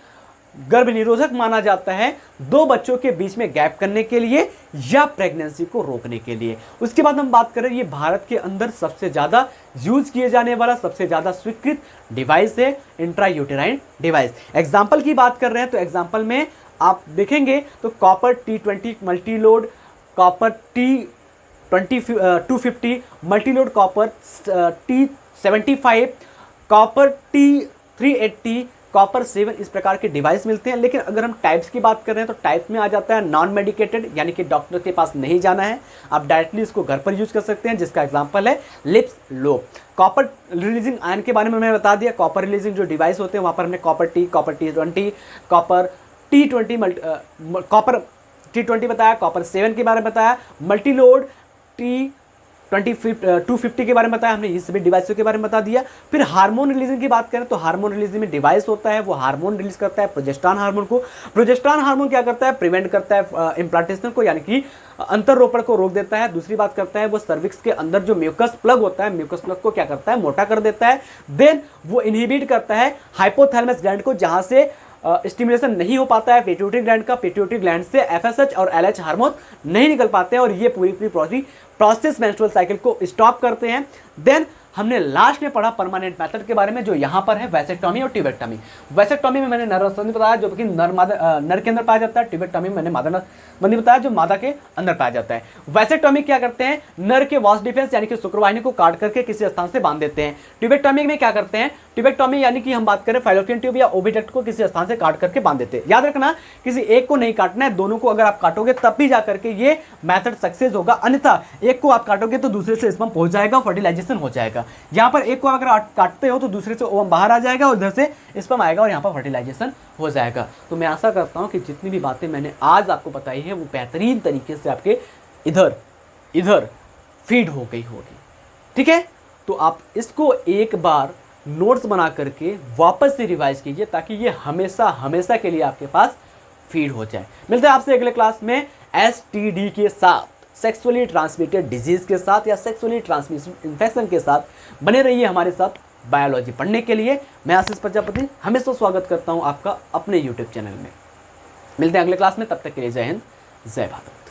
गर्भ निरोधक माना जाता है दो बच्चों के बीच में गैप करने के लिए या प्रेगनेंसी को रोकने के लिए। उसके बाद हम बात करें, ये भारत के अंदर सबसे ज़्यादा यूज किए जाने वाला, सबसे ज़्यादा स्वीकृत डिवाइस है इंट्रा यूटेराइन डिवाइस। एग्जाम्पल की बात कर रहे हैं तो एग्जाम्पल में आप देखेंगे तो copper T20 Multiload, copper T250 Multiload, copper T75, copper T380, copper 7, इस प्रकार के डिवाइस मिलते हैं। लेकिन अगर हम टाइप्स की बात कर रहे हैं तो टाइप में आ जाता है नॉन मेडिकेटेड, यानी कि डॉक्टर के पास नहीं जाना है, आप डायरेक्टली इसको घर पर यूज कर सकते हैं, जिसका एग्जांपल है लिप्स लो। कॉपर रिलीजिंग आयन के बारे में मैंने बता दिया, कॉपर रिलीजिंग जो डिवाइस होते हैं वहाँ पर हमने copper T, copper T20, copper T20 बताया, कॉपर 7 के बारे में बताया, मल्टीलोड T250 के बारे में बताया हमने, ये सभी डिवाइसों के बारे में बता दिया। फिर हार्मोन रिलीजिंग की बात करें तो हार्मोन रिलीजिंग में डिवाइस होता है, वो हार्मोन रिलीज करता है प्रोजेस्टेरॉन हार्मोन को। प्रोजेस्टेरॉन हार्मोन क्या करता है, प्रिवेंट करता है इम्प्लांटेशन को, यानी कि अंतरोपण को रोक देता है। दूसरी बात करता है, वो सर्विक्स के अंदर जो म्यूकस प्लग होता है, म्यूकस प्लग को क्या करता है, मोटा कर देता है। देन वो इनहिबिट करता है हाइपोथैलेमस ग्लैंड को, जहां से स्टिमुलेशन नहीं हो पाता है पिट्यूटरी ग्लैंड का, पिट्यूटरी ग्लैंड से FSH और LH हार्मोन नहीं निकल पाते हैं और ये पूरी प्रोसेस मेंस्ट्रुअल साइकिल को स्टॉप करते हैं। देन हमने लास्ट में पढ़ा परमानेंट मेथड के बारे में, जो यहाँ पर है वैसेक्टोमी और ट्यूबेक्टोमी। वैसेक्टोमी में मैंने नर बताया जो कि नर के अंदर पाया जाता है, ट्यूबेक्टोमी में मैंने मादा संबंधी बताया जो मादा के अंदर पाया जाता है। वैसेक्टोमी क्या करते हैं, नर के वास डिफेंस यानी कि शुक्रवाहिनी को काट करके किसी स्थान से बांध देते हैं। ट्यूबेक्टोमी में क्या करते हैं, ट्यूबेक्टोमी यानी कि हम बात करें फाइलोपियन ट्यूब या ओविडक्ट को किसी स्थान से काट करके बांध देते हैं। याद रखना, किसी एक को नहीं काटना है, दोनों को अगर आप काटोगे तब भी जाकर के ये मेथड सक्सेस होगा, अन्यथा एक को आप काटोगे तो दूसरे से स्पर्म पहुंच जाएगा, फर्टिलाइजेशन हो जाएगा। यहाँ पर एक को अगर आप काटते हो तो दूसरे से ओवम बाहर आ जाएगा और इधर से स्पर्म आएगा और यहाँ पर फर्टिलाइजेशन हो जाएगा। तो मैं आशा करता हूँ कि जितनी भी बातें मैंने आज आपको बताई है वो बेहतरीन तरीके से आपके इधर फीड हो गई होगी, ठीक है। तो आप इसको एक बार नोट्स बना करके वापस से रिवाइज कीजिए ताकि ये हमेशा के लिए आपके पास फीड हो जाए। मिलते हैं आपसे अगले क्लास में STD के साथ, सेक्सुअली ट्रांसमिटेड डिजीज के साथ या सेक्सुअली ट्रांसमिटेड इन्फेक्शन के साथ। बने रहिए हमारे साथ बायोलॉजी पढ़ने के लिए। मैं आशीष प्रजापति हमेशा स्वागत करता हूं आपका अपने YouTube चैनल में। मिलते हैं अगले क्लास में, तब तक के लिए जय हिंद, जय भारत।